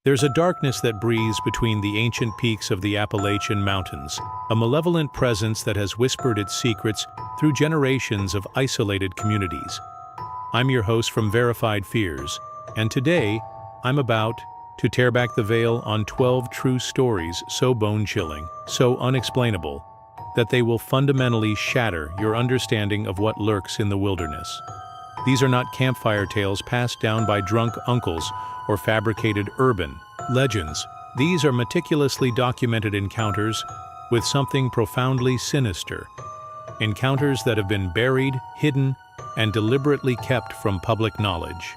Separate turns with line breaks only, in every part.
There's a darkness that breathes between the ancient peaks of the Appalachian Mountains, a malevolent presence that has whispered its secrets through generations of isolated communities. I'm your host from Verified Fears, and today I'm about to tear back the veil on 12 true stories so bone-chilling, so unexplainable, that they will fundamentally shatter your understanding of what lurks in the wilderness. These are not campfire tales passed down by drunk uncles or fabricated urban legends. These are meticulously documented encounters with something profoundly sinister. Encounters that have been buried, hidden, and deliberately kept from public knowledge.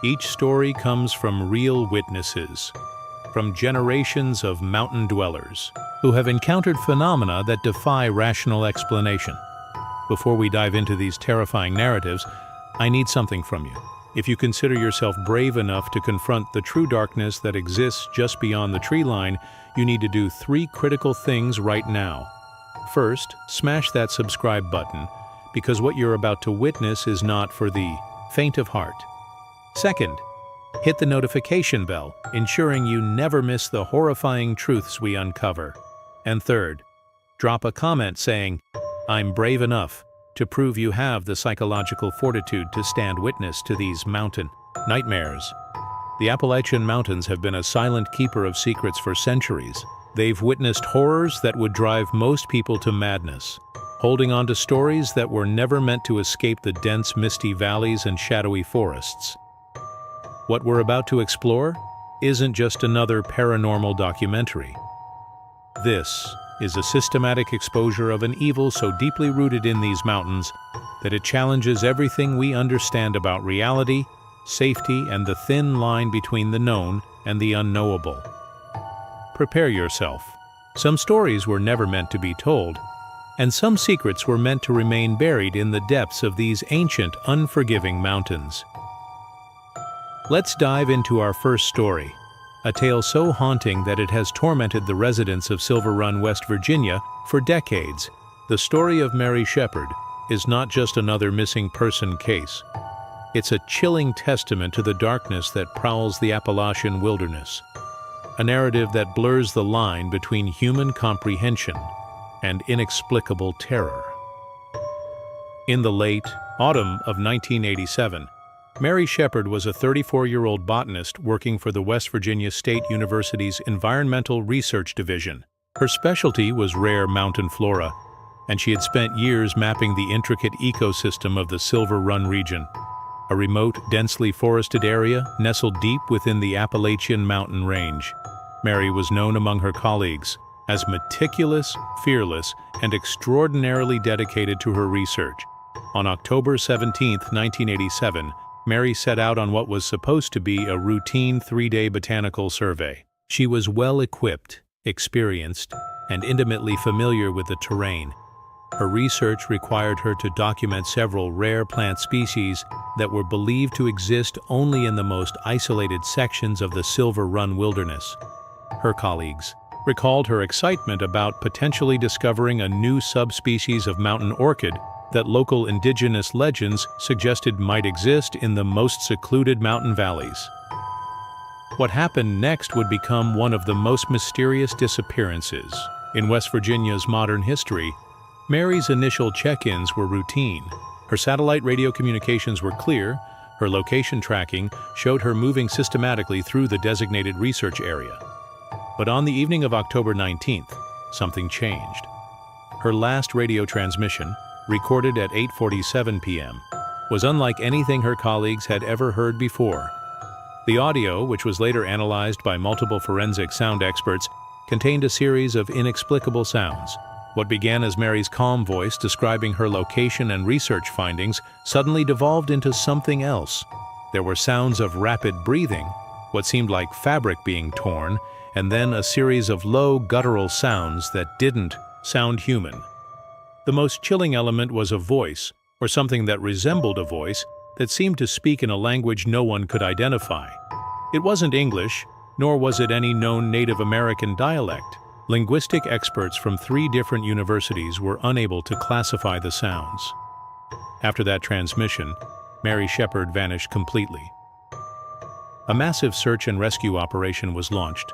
Each story comes from real witnesses, from generations of mountain dwellers who have encountered phenomena that defy rational explanation. Before we dive into these terrifying narratives, I need something from you. If you consider yourself brave enough to confront the true darkness that exists just beyond the tree line, you need to do 3 critical things right now. First, smash that subscribe button, because what you're about to witness is not for the faint of heart. Second, hit the notification bell, ensuring you never miss the horrifying truths we uncover. And third, drop a comment saying, "I'm brave enough," to prove you have the psychological fortitude to stand witness to these mountain nightmares. The Appalachian Mountains have been a silent keeper of secrets for centuries. They've witnessed horrors that would drive most people to madness, holding on to stories that were never meant to escape the dense, misty valleys and shadowy forests. What we're about to explore isn't just another paranormal documentary. This is a systematic exposure of an evil so deeply rooted in these mountains that it challenges everything we understand about reality, safety, and the thin line between the known and the unknowable. Prepare yourself. Some stories were never meant to be told, and some secrets were meant to remain buried in the depths of these ancient, unforgiving mountains. Let's dive into our first story. A tale so haunting that it has tormented the residents of Silver Run, West Virginia, for decades. The story of Mary Shepard is not just another missing person case. It's a chilling testament to the darkness that prowls the Appalachian wilderness. A narrative that blurs the line between human comprehension and inexplicable terror. In the late autumn of 1987, Mary Shepard was a 34-year-old botanist working for the West Virginia State University's Environmental Research Division. Her specialty was rare mountain flora, and she had spent years mapping the intricate ecosystem of the Silver Run region, a remote, densely forested area nestled deep within the Appalachian mountain range. Mary was known among her colleagues as meticulous, fearless, and extraordinarily dedicated to her research. On October 17, 1987, Mary set out on what was supposed to be a routine 3-day botanical survey. She was well-equipped, experienced, and intimately familiar with the terrain. Her research required her to document several rare plant species that were believed to exist only in the most isolated sections of the Silver Run wilderness. Her colleagues recalled her excitement about potentially discovering a new subspecies of mountain orchid that local indigenous legends suggested might exist in the most secluded mountain valleys. What happened next would become one of the most mysterious disappearances in West Virginia's modern history. Mary's initial check-ins were routine. Her satellite radio communications were clear, her location tracking showed her moving systematically through the designated research area. But on the evening of October 19th, something changed. Her last radio transmission, recorded at 8:47 p.m., was unlike anything her colleagues had ever heard before. The audio, which was later analyzed by multiple forensic sound experts, contained a series of inexplicable sounds. What began as Mary's calm voice describing her location and research findings suddenly devolved into something else. There were sounds of rapid breathing, what seemed like fabric being torn, and then a series of low, guttural sounds that didn't sound human. The most chilling element was a voice, or something that resembled a voice, that seemed to speak in a language no one could identify. It wasn't English, nor was it any known Native American dialect. Linguistic experts from 3 different universities were unable to classify the sounds. After that transmission, Mary Shepard vanished completely. a massive search and rescue operation was launched.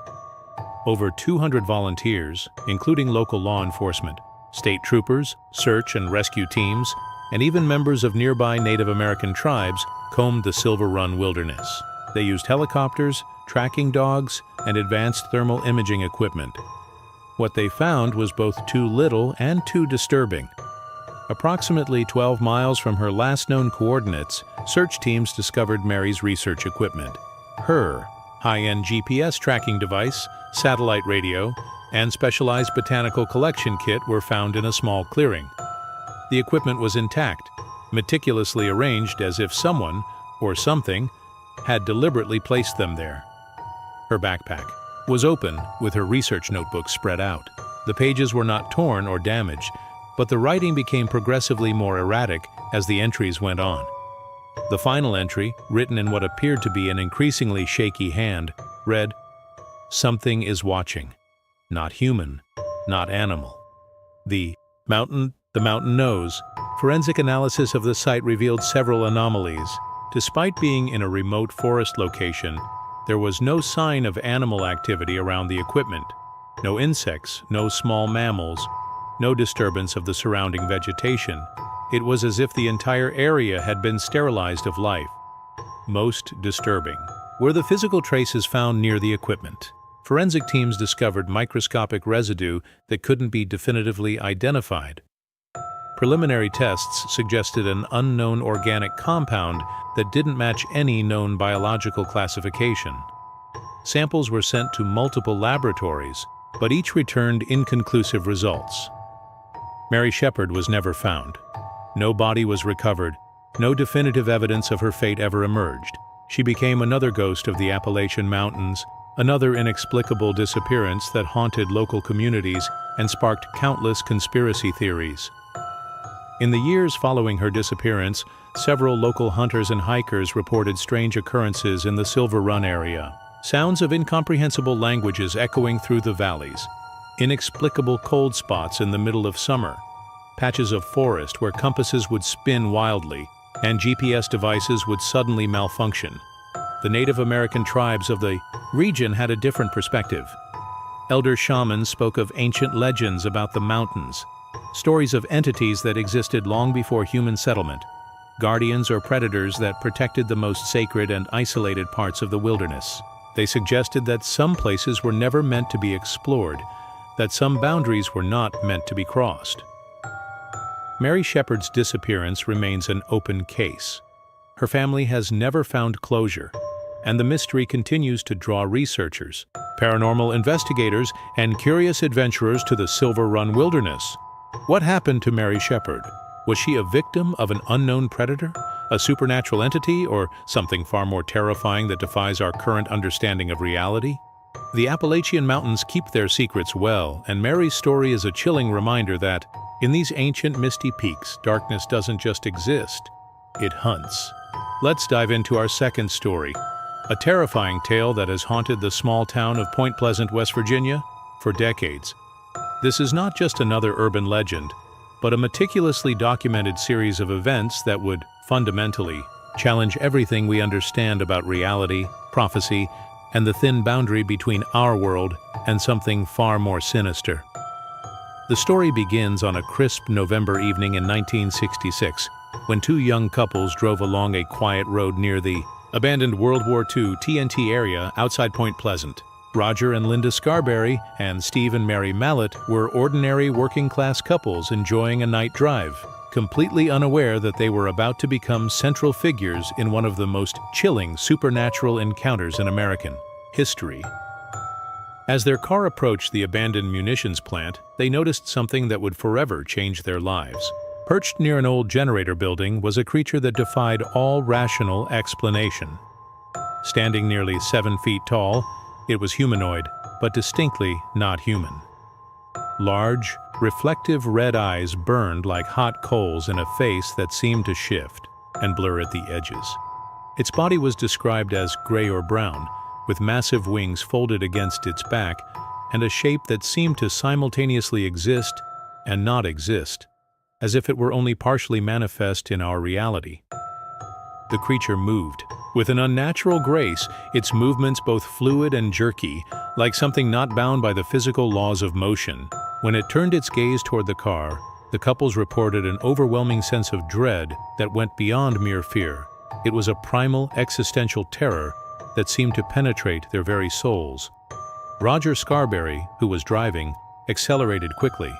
Over 200 volunteers, including local law enforcement, state troopers, search and rescue teams, and even members of nearby Native American tribes, combed the Silver Run wilderness. They used helicopters, tracking dogs, and advanced thermal imaging equipment. What they found was both too little and too disturbing. Approximately 12 miles from her last known coordinates, search teams discovered Mary's research equipment. Her high-end GPS tracking device, satellite radio, and specialized botanical collection kit were found in a small clearing. The equipment was intact, meticulously arranged as if someone, or something, had deliberately placed them there. Her backpack was open, with her research notebook spread out. The pages were not torn or damaged, but the writing became progressively more erratic as the entries went on. The final entry, written in what appeared to be an increasingly shaky hand, read, "Something is watching. Not human, not animal. The mountain knows." Forensic analysis of the site revealed several anomalies. Despite being in a remote forest location, there was no sign of animal activity around the equipment. No insects, no small mammals, no disturbance of the surrounding vegetation. It was as if the entire area had been sterilized of life. Most disturbing were the physical traces found near the equipment. Forensic teams discovered microscopic residue that couldn't be definitively identified. Preliminary tests suggested an unknown organic compound that didn't match any known biological classification. Samples were sent to multiple laboratories, but each returned inconclusive results. Mary Shepard was never found. No body was recovered. No definitive evidence of her fate ever emerged. She became another ghost of the Appalachian Mountains, another inexplicable disappearance that haunted local communities and sparked countless conspiracy theories. In the years following her disappearance, several local hunters and hikers reported strange occurrences in the Silver Run area. Sounds of incomprehensible languages echoing through the valleys, inexplicable cold spots in the middle of summer, patches of forest where compasses would spin wildly, and GPS devices would suddenly malfunction. The Native American tribes of the region had a different perspective. Elder shamans spoke of ancient legends about the mountains, stories of entities that existed long before human settlement, guardians or predators that protected the most sacred and isolated parts of the wilderness. They suggested that some places were never meant to be explored, that some boundaries were not meant to be crossed. Mary Shepard's disappearance remains an open case. Her family has never found closure, and the mystery continues to draw researchers, paranormal investigators, and curious adventurers to the Silver Run wilderness. What happened to Mary Shepard? Was she a victim of an unknown predator, a supernatural entity, or something far more terrifying that defies our current understanding of reality? The Appalachian Mountains keep their secrets well, and Mary's story is a chilling reminder that, in these ancient misty peaks, darkness doesn't just exist, it hunts. Let's dive into our second story, a terrifying tale that has haunted the small town of Point Pleasant, West Virginia, for decades. This is not just another urban legend, but a meticulously documented series of events that would, fundamentally, challenge everything we understand about reality, prophecy, and the thin boundary between our world and something far more sinister. The story begins on a crisp November evening in 1966, when two young couples drove along a quiet road near the abandoned World War II TNT area outside Point Pleasant. Roger and Linda Scarberry and Steve and Mary Mallett were ordinary working-class couples enjoying a night drive, completely unaware that they were about to become central figures in one of the most chilling supernatural encounters in American history. As their car approached the abandoned munitions plant, they noticed something that would forever change their lives. Perched near an old generator building was a creature that defied all rational explanation. Standing nearly 7 feet tall, it was humanoid, but distinctly not human. Large, reflective red eyes burned like hot coals in a face that seemed to shift and blur at the edges. Its body was described as gray or brown, with massive wings folded against its back and a shape that seemed to simultaneously exist and not exist, as if it were only partially manifest in our reality. The creature moved, With an unnatural grace, its movements both fluid and jerky, like something not bound by the physical laws of motion. When it turned its gaze toward the car, the couples reported an overwhelming sense of dread that went beyond mere fear. It was a primal, existential terror that seemed to penetrate their very souls. Roger Scarberry, who was driving, accelerated quickly,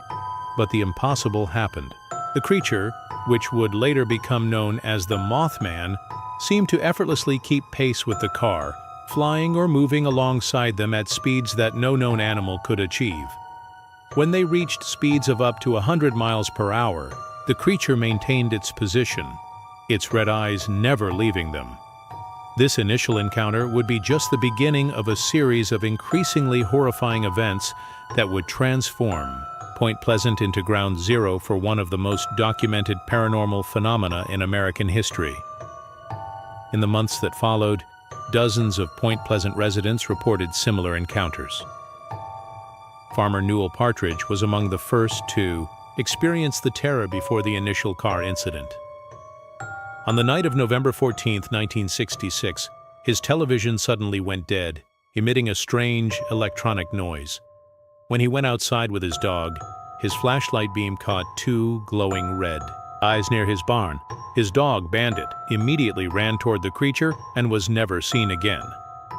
but the impossible happened. The creature, which would later become known as the Mothman, seemed to effortlessly keep pace with the car, flying or moving alongside them at speeds that no known animal could achieve. When they reached speeds of up to 100 miles per hour, the creature maintained its position, its red eyes never leaving them. This initial encounter would be just the beginning of a series of increasingly horrifying events that would transform Point Pleasant into ground zero for one of the most documented paranormal phenomena in American history. In the months that followed, dozens of Point Pleasant residents reported similar encounters. Farmer Newell Partridge was among the first to experience the terror before the initial car incident. On the night of November 14, 1966, his television suddenly went dead, emitting a strange electronic noise. When he went outside with his dog, his flashlight beam caught two glowing red eyes near his barn. His dog, Bandit, immediately ran toward the creature and was never seen again.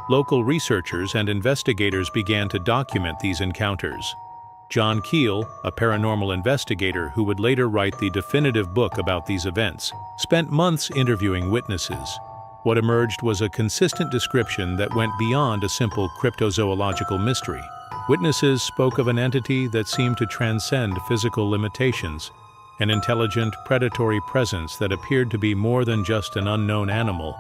Local researchers and investigators began to document these encounters. John Keel, a paranormal investigator who would later write the definitive book about these events, spent months interviewing witnesses. What emerged was a consistent description that went beyond a simple cryptozoological mystery. Witnesses spoke of an entity that seemed to transcend physical limitations, an intelligent, predatory presence that appeared to be more than just an unknown animal.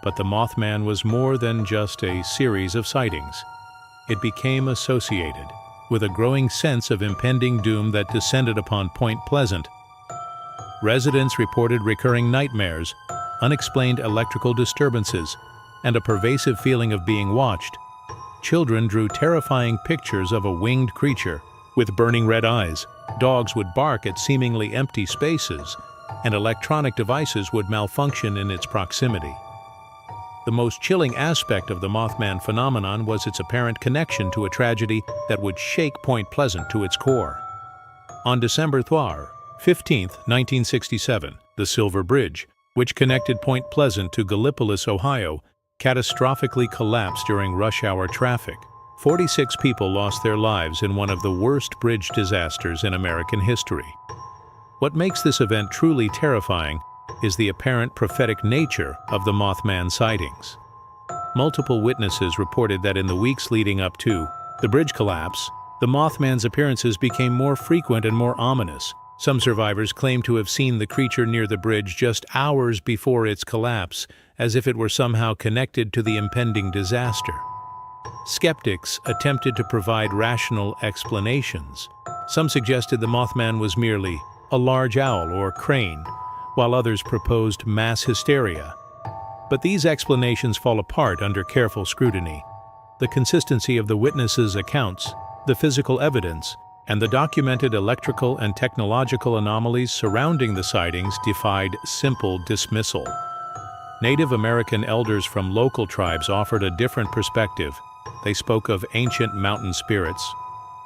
But the Mothman was more than just a series of sightings. It became associated with a growing sense of impending doom that descended upon Point Pleasant. Residents reported recurring nightmares, unexplained electrical disturbances, and a pervasive feeling of being watched. Children drew terrifying pictures of a winged creature with burning red eyes. Dogs would bark at seemingly empty spaces, and electronic devices would malfunction in its proximity. The most chilling aspect of the Mothman phenomenon was its apparent connection to a tragedy that would shake Point Pleasant to its core. On December 15, 1967, the Silver Bridge, which connected Point Pleasant to Gallipolis, Ohio, catastrophically collapsed during rush hour traffic. 46 people lost their lives in one of the worst bridge disasters in American history. What makes this event truly terrifying is the apparent prophetic nature of the Mothman sightings. Multiple witnesses reported that in the weeks leading up to the bridge collapse, the Mothman's appearances became more frequent and more ominous. Some survivors claimed to have seen the creature near the bridge just hours before its collapse, as if it were somehow connected to the impending disaster. Skeptics attempted to provide rational explanations. Some suggested the Mothman was merely a large owl or crane, while others proposed mass hysteria. But these explanations fall apart under careful scrutiny. The consistency of the witnesses' accounts, the physical evidence, and the documented electrical and technological anomalies surrounding the sightings defied simple dismissal. Native American elders from local tribes offered a different perspective. They spoke of ancient mountain spirits,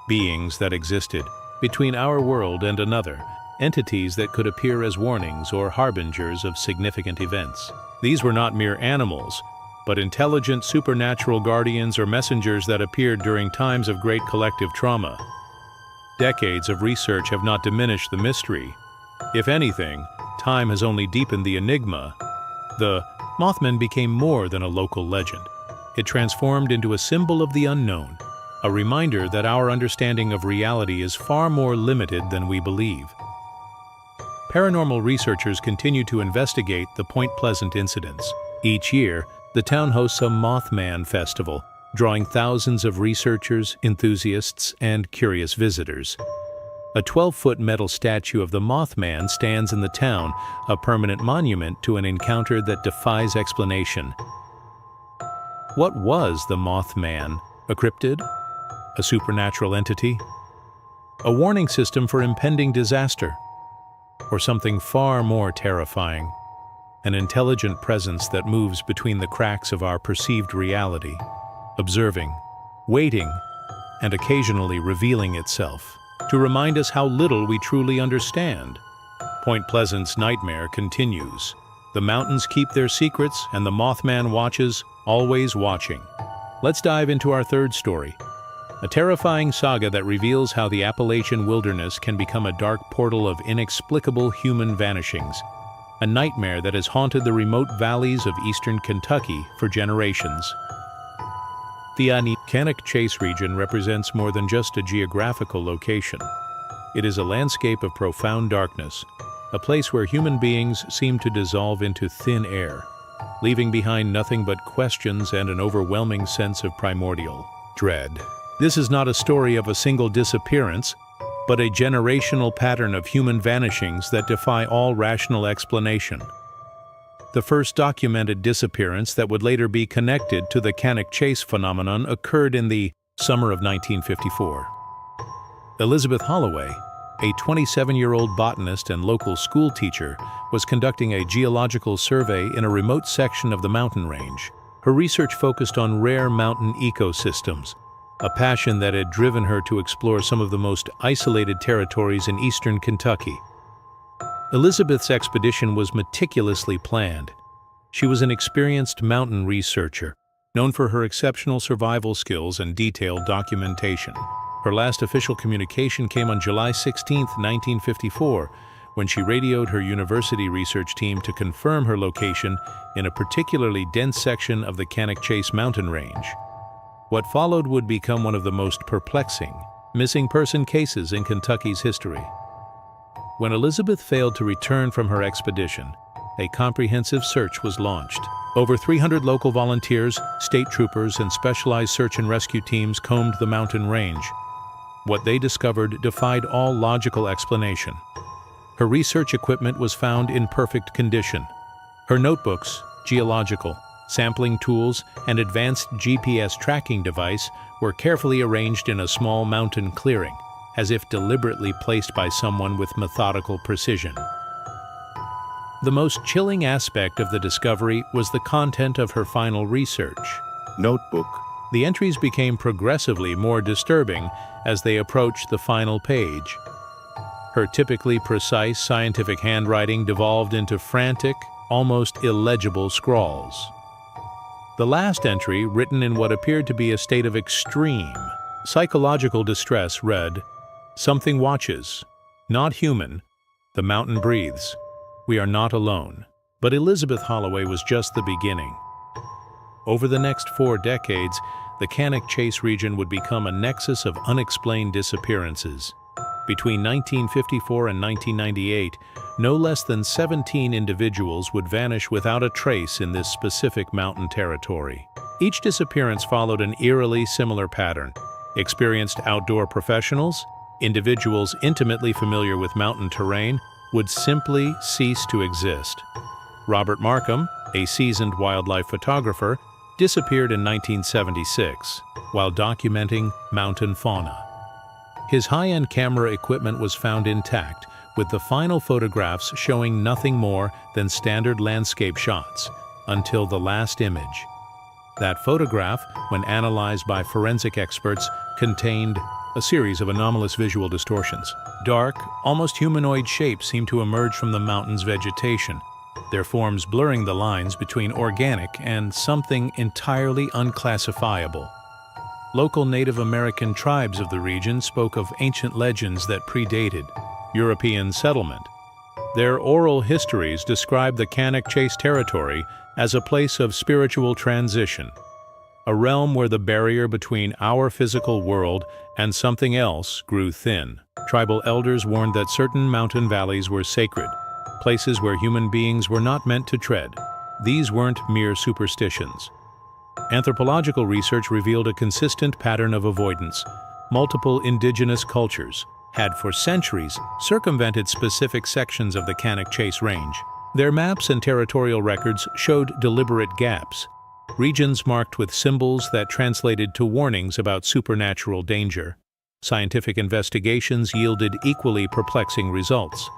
beings that existed between our world and another, entities that could appear as warnings or harbingers of significant events. These were not mere animals, but intelligent supernatural guardians or messengers that appeared during times of great collective trauma. Decades of research have not diminished the mystery. If anything, time has only deepened the enigma. The Mothman became more than a local legend. It transformed into a symbol of the unknown, a reminder that our understanding of reality is far more limited than we believe. Paranormal researchers continue to investigate the Point Pleasant incidents. Each year, the town hosts a Mothman festival, drawing thousands of researchers, enthusiasts, and curious visitors. A 12-foot metal statue of the Mothman stands in the town, a permanent monument to an encounter that defies explanation. What was the Mothman? A cryptid? A supernatural entity? A warning system for impending disaster? Or something far more terrifying? an intelligent presence that moves between the cracks of our perceived reality, observing, waiting, and occasionally revealing itself, to remind us how little we truly understand. Point Pleasant's nightmare continues. The mountains keep their secrets, and the Mothman watches, always watching. Let's dive into our third story, a terrifying saga that reveals how the Appalachian wilderness can become a dark portal of inexplicable human vanishings, a nightmare that has haunted the remote valleys of eastern Kentucky for generations. The Cannock Chase region represents more than just a geographical location. It is a landscape of profound darkness, a place where human beings seem to dissolve into thin air, leaving behind nothing but questions and an overwhelming sense of primordial dread. This is not a story of a single disappearance, but a generational pattern of human vanishings that defy all rational explanation. The first documented disappearance that would later be connected to the Cannock Chase phenomenon occurred in the summer of 1954. Elizabeth Holloway, a 27-year-old botanist and local school teacher, was conducting a geological survey in a remote section of the mountain range. Her research focused on rare mountain ecosystems, a passion that had driven her to explore some of the most isolated territories in eastern Kentucky. Elizabeth's expedition was meticulously planned. She was an experienced mountain researcher, known for her exceptional survival skills and detailed documentation. Her last official communication came on July 16, 1954, when she radioed her university research team to confirm her location in a particularly dense section of the Cannock Chase mountain range. What followed would become one of the most perplexing missing person cases in Kentucky's history. When Elizabeth failed to return from her expedition, a comprehensive search was launched. Over 300 local volunteers, state troopers, and specialized search and rescue teams combed the mountain range. What they discovered defied all logical explanation. Her research equipment was found in perfect condition. Her notebooks, geological, sampling tools, and advanced GPS tracking device were carefully arranged in a small mountain clearing, as if deliberately placed by someone with methodical precision. The most chilling aspect of the discovery was the content of her final research notebook. The entries became progressively more disturbing as they approached the final page. Her typically precise scientific handwriting devolved into frantic, almost illegible scrawls. The last entry, written in what appeared to be a state of extreme psychological distress, read, "Something watches. Not human. The mountain breathes. We are not alone." But Elizabeth Holloway was just the beginning. Over the next 4 decades, the Cannock Chase region would become a nexus of unexplained disappearances. Between 1954 and 1998, no less than 17 individuals would vanish without a trace in this specific mountain territory. Each disappearance followed an eerily similar pattern. Experienced outdoor professionals, individuals intimately familiar with mountain terrain, would simply cease to exist. Robert Markham, a seasoned wildlife photographer, disappeared in 1976 while documenting mountain fauna. His high-end camera equipment was found intact, with the final photographs showing nothing more than standard landscape shots, until the last image. That photograph, when analyzed by forensic experts, contained a series of anomalous visual distortions. Dark, almost humanoid shapes seemed to emerge from the mountain's vegetation, their forms blurring the lines between organic and something entirely unclassifiable. Local Native American tribes of the region spoke of ancient legends that predated European settlement. Their oral histories described the Cannock Chase territory as a place of spiritual transition, a realm where the barrier between our physical world and something else grew thin. Tribal elders warned that certain mountain valleys were sacred, places where human beings were not meant to tread. These weren't mere superstitions. Anthropological research revealed a consistent pattern of avoidance. Multiple indigenous cultures had for centuries circumvented specific sections of the Cannock Chase range. Their maps and territorial records showed deliberate gaps, regions marked with symbols that translated to warnings about supernatural danger. Scientific investigations yielded equally perplexing results.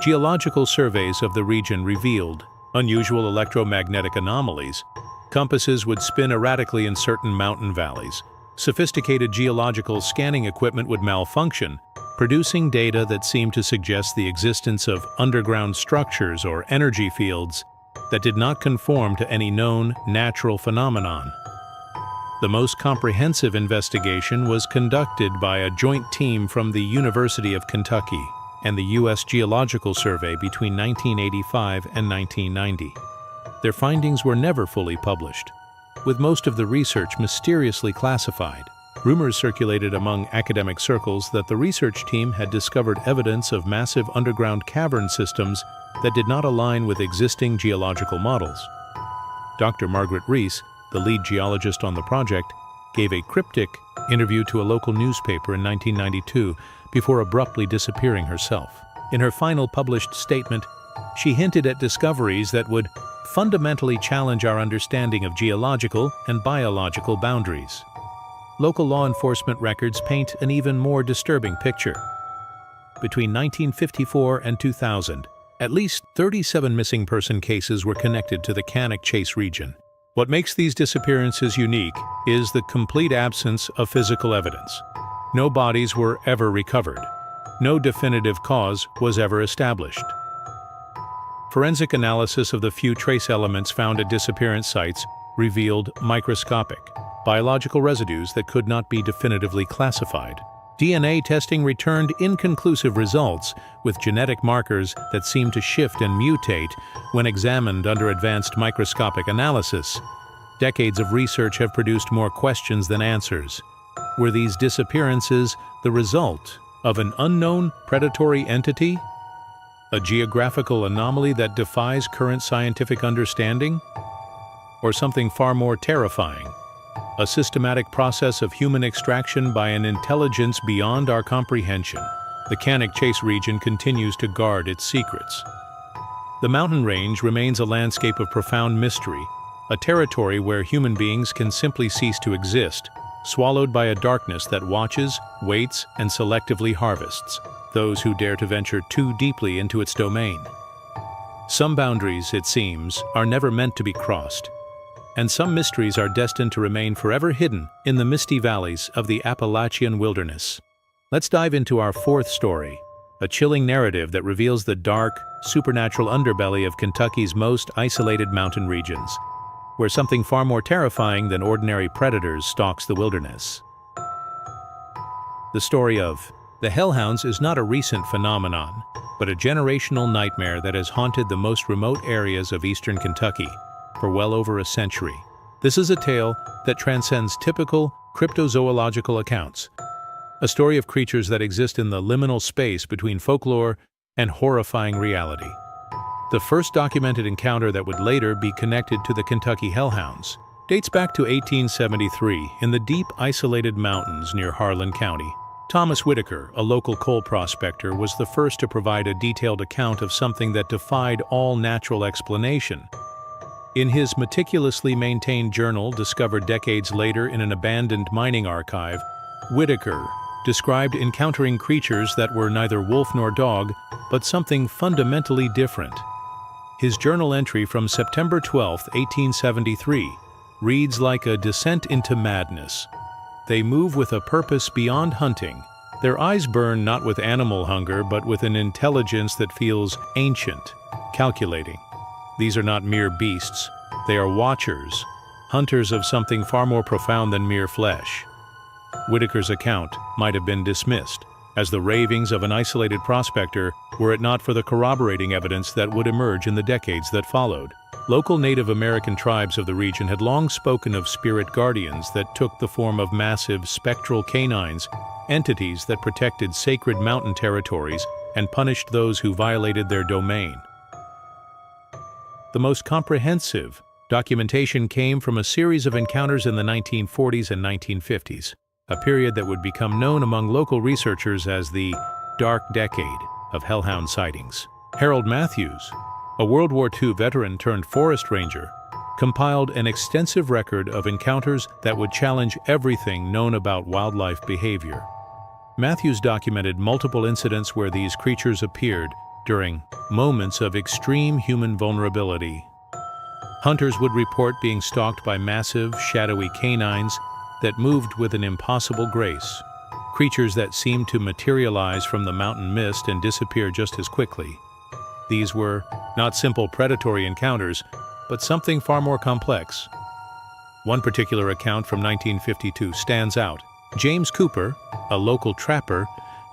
Geological surveys of the region revealed unusual electromagnetic anomalies. Compasses would spin erratically in certain mountain valleys. Sophisticated geological scanning equipment would malfunction, producing data that seemed to suggest the existence of underground structures or energy fields that did not conform to any known natural phenomenon. The most comprehensive investigation was conducted by a joint team from the University of Kentucky and the U.S. Geological Survey between 1985 and 1990. Their findings were never fully published, with most of the research mysteriously classified. Rumors circulated among academic circles that the research team had discovered evidence of massive underground cavern systems that did not align with existing geological models. Dr. Margaret Reese, the lead geologist on the project, gave a cryptic interview to a local newspaper in 1992 before abruptly disappearing herself. In her final published statement, she hinted at discoveries that would fundamentally challenge our understanding of geological and biological boundaries. Local law enforcement records paint an even more disturbing picture. Between 1954 and 2000, at least 37 missing person cases were connected to the Cannock Chase region. What makes these disappearances unique is the complete absence of physical evidence. No bodies were ever recovered. No definitive cause was ever established. Forensic analysis of the few trace elements found at disappearance sites revealed microscopic, biological residues that could not be definitively classified. DNA testing returned inconclusive results, with genetic markers that seemed to shift and mutate when examined under advanced microscopic analysis. Decades of research have produced more questions than answers. Were these disappearances the result of an unknown predatory entity? A geographical anomaly that defies current scientific understanding? Or something far more terrifying? A systematic process of human extraction by an intelligence beyond our comprehension. The Cannock Chase region continues to guard its secrets. The mountain range remains a landscape of profound mystery, a territory where human beings can simply cease to exist, swallowed by a darkness that watches, waits, and selectively harvests those who dare to venture too deeply into its domain. Some boundaries, it seems, are never meant to be crossed, and some mysteries are destined to remain forever hidden in the misty valleys of the Appalachian wilderness. Let's dive into our fourth story, a chilling narrative that reveals the dark, supernatural underbelly of Kentucky's most isolated mountain regions, where something far more terrifying than ordinary predators stalks the wilderness. The story of the Hellhounds is not a recent phenomenon, but a generational nightmare that has haunted the most remote areas of eastern Kentucky for well over a century. This is a tale that transcends typical cryptozoological accounts, a story of creatures that exist in the liminal space between folklore and horrifying reality. The first documented encounter that would later be connected to the Kentucky Hellhounds dates back to 1873 in the deep, isolated mountains near Harlan County. Thomas Whitaker, a local coal prospector, was the first to provide a detailed account of something that defied all natural explanation. In his meticulously maintained journal, discovered decades later in an abandoned mining archive, Whitaker described encountering creatures that were neither wolf nor dog, but something fundamentally different. His journal entry from September 12, 1873, reads like a descent into madness. They move with a purpose beyond hunting. Their eyes burn not with animal hunger, but with an intelligence that feels ancient, calculating. These are not mere beasts. They are watchers, hunters of something far more profound than mere flesh. Whitaker's account might have been dismissed as the ravings of an isolated prospector were it not for the corroborating evidence that would emerge in the decades that followed. Local Native American tribes of the region had long spoken of spirit guardians that took the form of massive spectral canines, entities that protected sacred mountain territories and punished those who violated their domain. The most comprehensive documentation came from a series of encounters in the 1940s and 1950s, a period that would become known among local researchers as the Dark Decade of Hellhound sightings. Harold Matthews, a World War II veteran turned forest ranger, compiled an extensive record of encounters that would challenge everything known about wildlife behavior. Matthews documented multiple incidents where these creatures appeared during moments of extreme human vulnerability. Hunters would report being stalked by massive, shadowy canines that moved with an impossible grace, creatures that seemed to materialize from the mountain mist and disappear just as quickly. These were not simple predatory encounters, but something far more complex. One particular account from 1952 stands out. James Cooper, a local trapper,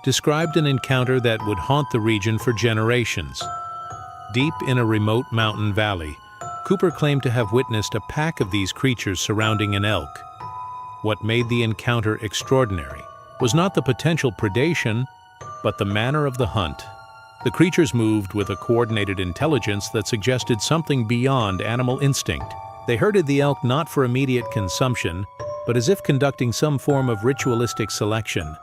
described an encounter that would haunt the region for generations. Deep in a remote mountain valley, Cooper claimed to have witnessed a pack of these creatures surrounding an elk. What made the encounter extraordinary was not the potential predation, but the manner of the hunt. The creatures moved with a coordinated intelligence that suggested something beyond animal instinct. They herded the elk not for immediate consumption, but as if conducting some form of ritualistic selection.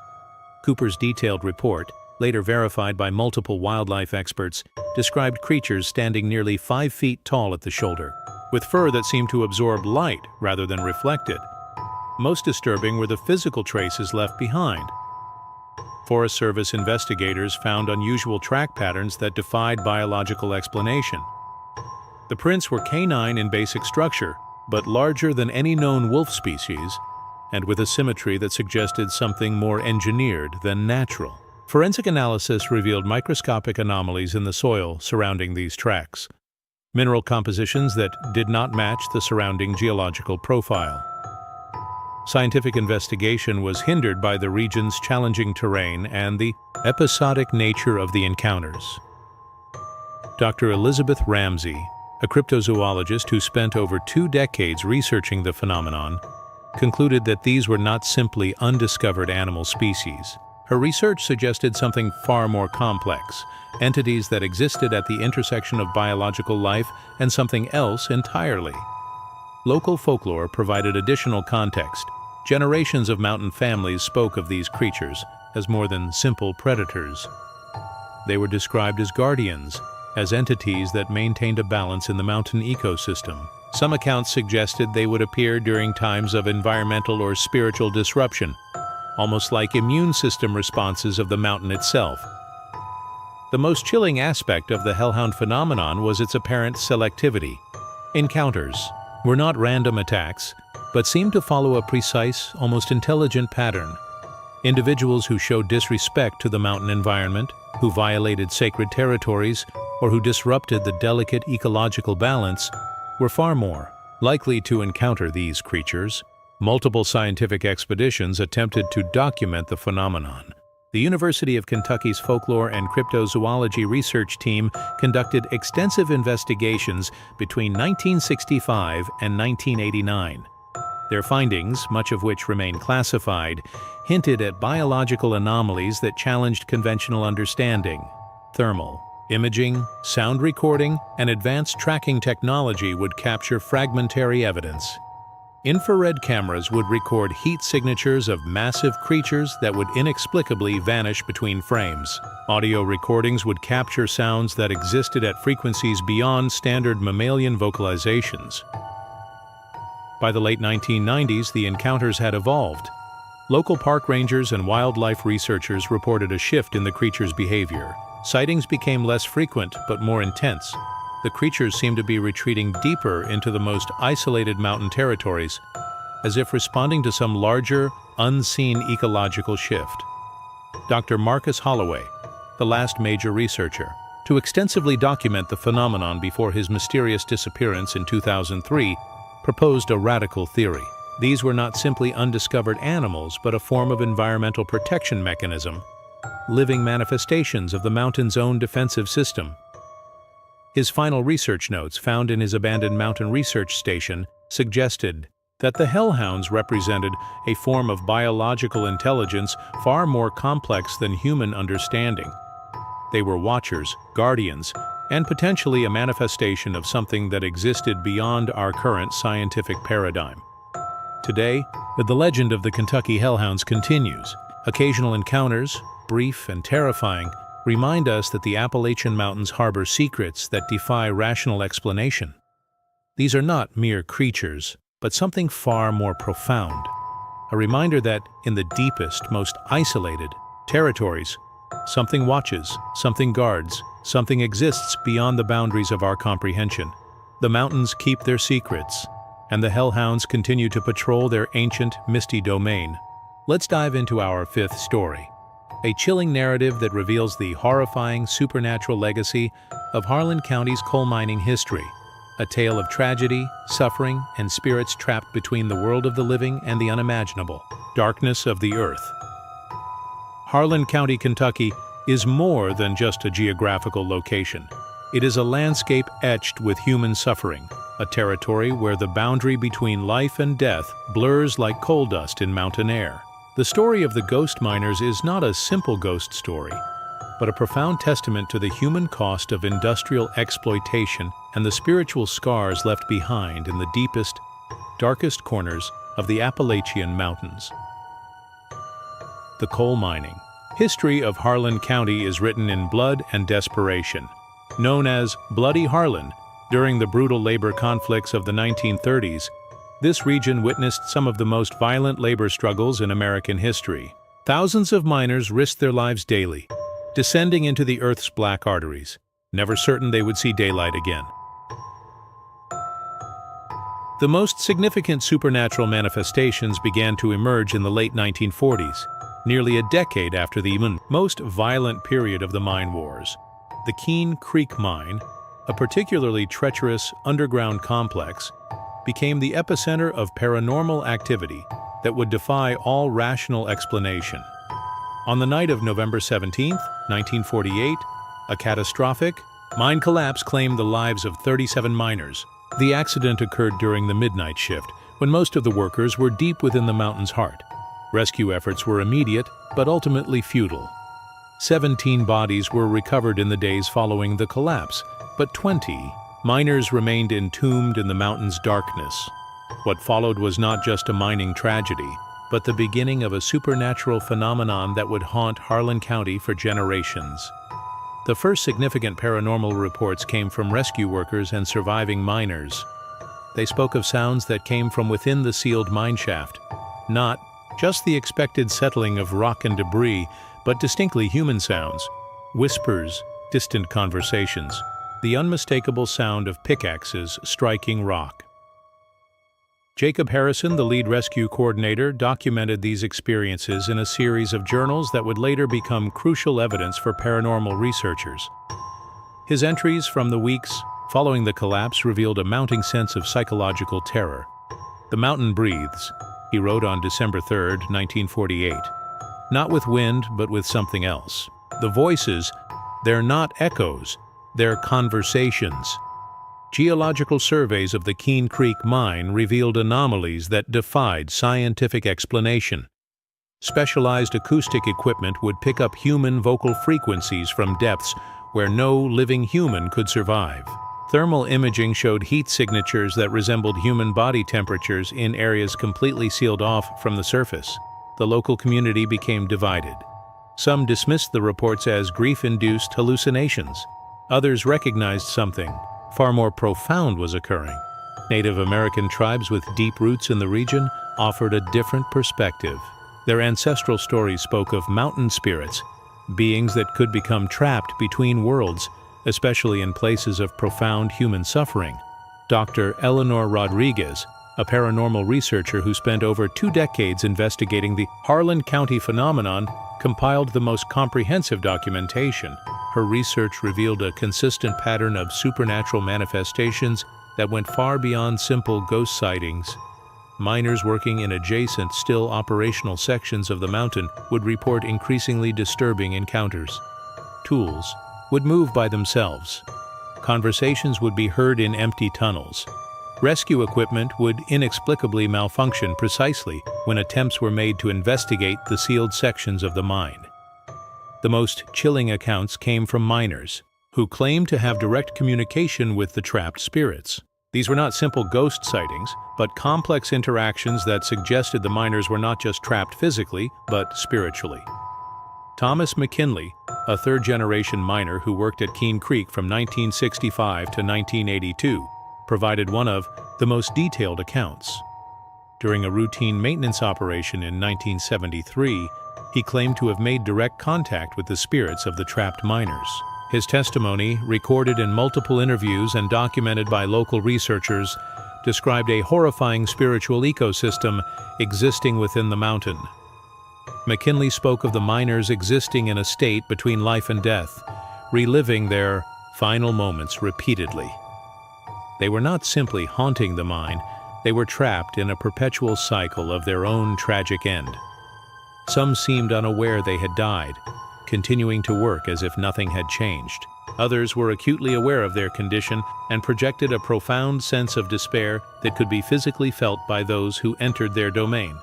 Cooper's detailed report, later verified by multiple wildlife experts, described creatures standing nearly 5 feet tall at the shoulder, with fur that seemed to absorb light rather than reflect it. Most disturbing were the physical traces left behind. Forest Service investigators found unusual track patterns that defied biological explanation. The prints were canine in basic structure, but larger than any known wolf species, and with a symmetry that suggested something more engineered than natural. Forensic analysis revealed microscopic anomalies in the soil surrounding these tracks, mineral compositions that did not match the surrounding geological profile. Scientific investigation was hindered by the region's challenging terrain and the episodic nature of the encounters. Dr. Elizabeth Ramsey, a cryptozoologist who spent over 2 decades researching the phenomenon, concluded that these were not simply undiscovered animal species. Her research suggested something far more complex, entities that existed at the intersection of biological life and something else entirely. Local folklore provided additional context. Generations of mountain families spoke of these creatures as more than simple predators. They were described as guardians, as entities that maintained a balance in the mountain ecosystem. Some accounts suggested they would appear during times of environmental or spiritual disruption, almost like immune system responses of the mountain itself. The most chilling aspect of the hellhound phenomenon was its apparent selectivity. Encounters were not random attacks, but seemed to follow a precise, almost intelligent pattern. Individuals who showed disrespect to the mountain environment, who violated sacred territories, or who disrupted the delicate ecological balance, were far more likely to encounter these creatures. Multiple scientific expeditions attempted to document the phenomenon. The University of Kentucky's Folklore and Cryptozoology research team conducted extensive investigations between 1965 and 1989. Their findings, much of which remain classified, hinted at biological anomalies that challenged conventional understanding. Thermal imaging, sound recording, and advanced tracking technology would capture fragmentary evidence. Infrared cameras would record heat signatures of massive creatures that would inexplicably vanish between frames. Audio recordings would capture sounds that existed at frequencies beyond standard mammalian vocalizations. By the late 1990s, the encounters had evolved. Local park rangers and wildlife researchers reported a shift in the creatures' behavior. Sightings became less frequent but more intense. The creatures seemed to be retreating deeper into the most isolated mountain territories, as if responding to some larger, unseen ecological shift. Dr. Marcus Holloway, the last major researcher to extensively document the phenomenon before his mysterious disappearance in 2003, proposed a radical theory. These were not simply undiscovered animals, but a form of environmental protection mechanism, living manifestations of the mountain's own defensive system. His final research notes, found in his abandoned mountain research station, suggested that the hellhounds represented a form of biological intelligence far more complex than human understanding. They were watchers, guardians, and potentially a manifestation of something that existed beyond our current scientific paradigm. Today, the legend of the Kentucky hellhounds continues. Occasional encounters, brief and terrifying, remind us that the Appalachian Mountains harbor secrets that defy rational explanation. These are not mere creatures, but something far more profound. A reminder that in the deepest, most isolated territories, something watches, something guards, something exists beyond the boundaries of our comprehension. The mountains keep their secrets, and the Hellhounds continue to patrol their ancient, misty domain. Let's dive into our fifth story, a chilling narrative that reveals the horrifying supernatural legacy of Harlan County's coal mining history, a tale of tragedy, suffering, and spirits trapped between the world of the living and the unimaginable darkness of the earth. Harlan County, Kentucky, is more than just a geographical location. It is a landscape etched with human suffering, a territory where the boundary between life and death blurs like coal dust in mountain air. The story of the ghost miners is not a simple ghost story, but a profound testament to the human cost of industrial exploitation and the spiritual scars left behind in the deepest, darkest corners of the Appalachian Mountains. The coal mining history of Harlan County is written in blood and desperation. Known as Bloody Harlan, during the brutal labor conflicts of the 1930s, this region witnessed some of the most violent labor struggles in American history. Thousands of miners risked their lives daily, descending into the earth's black arteries, never certain they would see daylight again. The most significant supernatural manifestations began to emerge in the late 1940s, nearly a decade after the most violent period of the mine wars. The Keene Creek Mine, a particularly treacherous underground complex, became the epicenter of paranormal activity that would defy all rational explanation. On the night of November 17, 1948, a catastrophic mine collapse claimed the lives of 37 miners. The accident occurred during the midnight shift, when most of the workers were deep within the mountain's heart. Rescue efforts were immediate, but ultimately futile. 17 bodies were recovered in the days following the collapse, but 20 miners remained entombed in the mountain's darkness. What followed was not just a mining tragedy, but the beginning of a supernatural phenomenon that would haunt Harlan County for generations. The first significant paranormal reports came from rescue workers and surviving miners. They spoke of sounds that came from within the sealed mine shaft, not just the expected settling of rock and debris, but distinctly human sounds, whispers, distant conversations, the unmistakable sound of pickaxes striking rock. Jacob Harrison, the lead rescue coordinator, documented these experiences in a series of journals that would later become crucial evidence for paranormal researchers. His entries from the weeks following the collapse revealed a mounting sense of psychological terror. "The mountain breathes," he wrote on December 3, 1948. "Not with wind, but with something else. The voices, they're not echoes, they're conversations." Geological surveys of the Keene Creek mine revealed anomalies that defied scientific explanation. Specialized acoustic equipment would pick up human vocal frequencies from depths where no living human could survive. Thermal imaging showed heat signatures that resembled human body temperatures in areas completely sealed off from the surface. The local community became divided. Some dismissed the reports as grief-induced hallucinations. Others recognized something far more profound was occurring. Native American tribes with deep roots in the region offered a different perspective. Their ancestral stories spoke of mountain spirits, beings that could become trapped between worlds, especially in places of profound human suffering. Dr. Eleanor Rodriguez, a paranormal researcher who spent over 2 decades investigating the Harlan County phenomenon, compiled the most comprehensive documentation. Her research revealed a consistent pattern of supernatural manifestations that went far beyond simple ghost sightings. Miners working in adjacent, still operational sections of the mountain would report increasingly disturbing encounters. Tools would move by themselves. Conversations would be heard in empty tunnels. Rescue equipment would inexplicably malfunction precisely when attempts were made to investigate the sealed sections of the mine. The most chilling accounts came from miners, who claimed to have direct communication with the trapped spirits. These were not simple ghost sightings, but complex interactions that suggested the miners were not just trapped physically, but spiritually. Thomas McKinley, a third-generation miner who worked at Keene Creek from 1965 to 1982, provided one of the most detailed accounts. During a routine maintenance operation in 1973, he claimed to have made direct contact with the spirits of the trapped miners. His testimony, recorded in multiple interviews and documented by local researchers, described a horrifying spiritual ecosystem existing within the mountain. McKinley spoke of the miners existing in a state between life and death, reliving their final moments repeatedly. They were not simply haunting the mine, they were trapped in a perpetual cycle of their own tragic end. Some seemed unaware they had died, continuing to work as if nothing had changed. Others were acutely aware of their condition and projected a profound sense of despair that could be physically felt by those who entered their domain.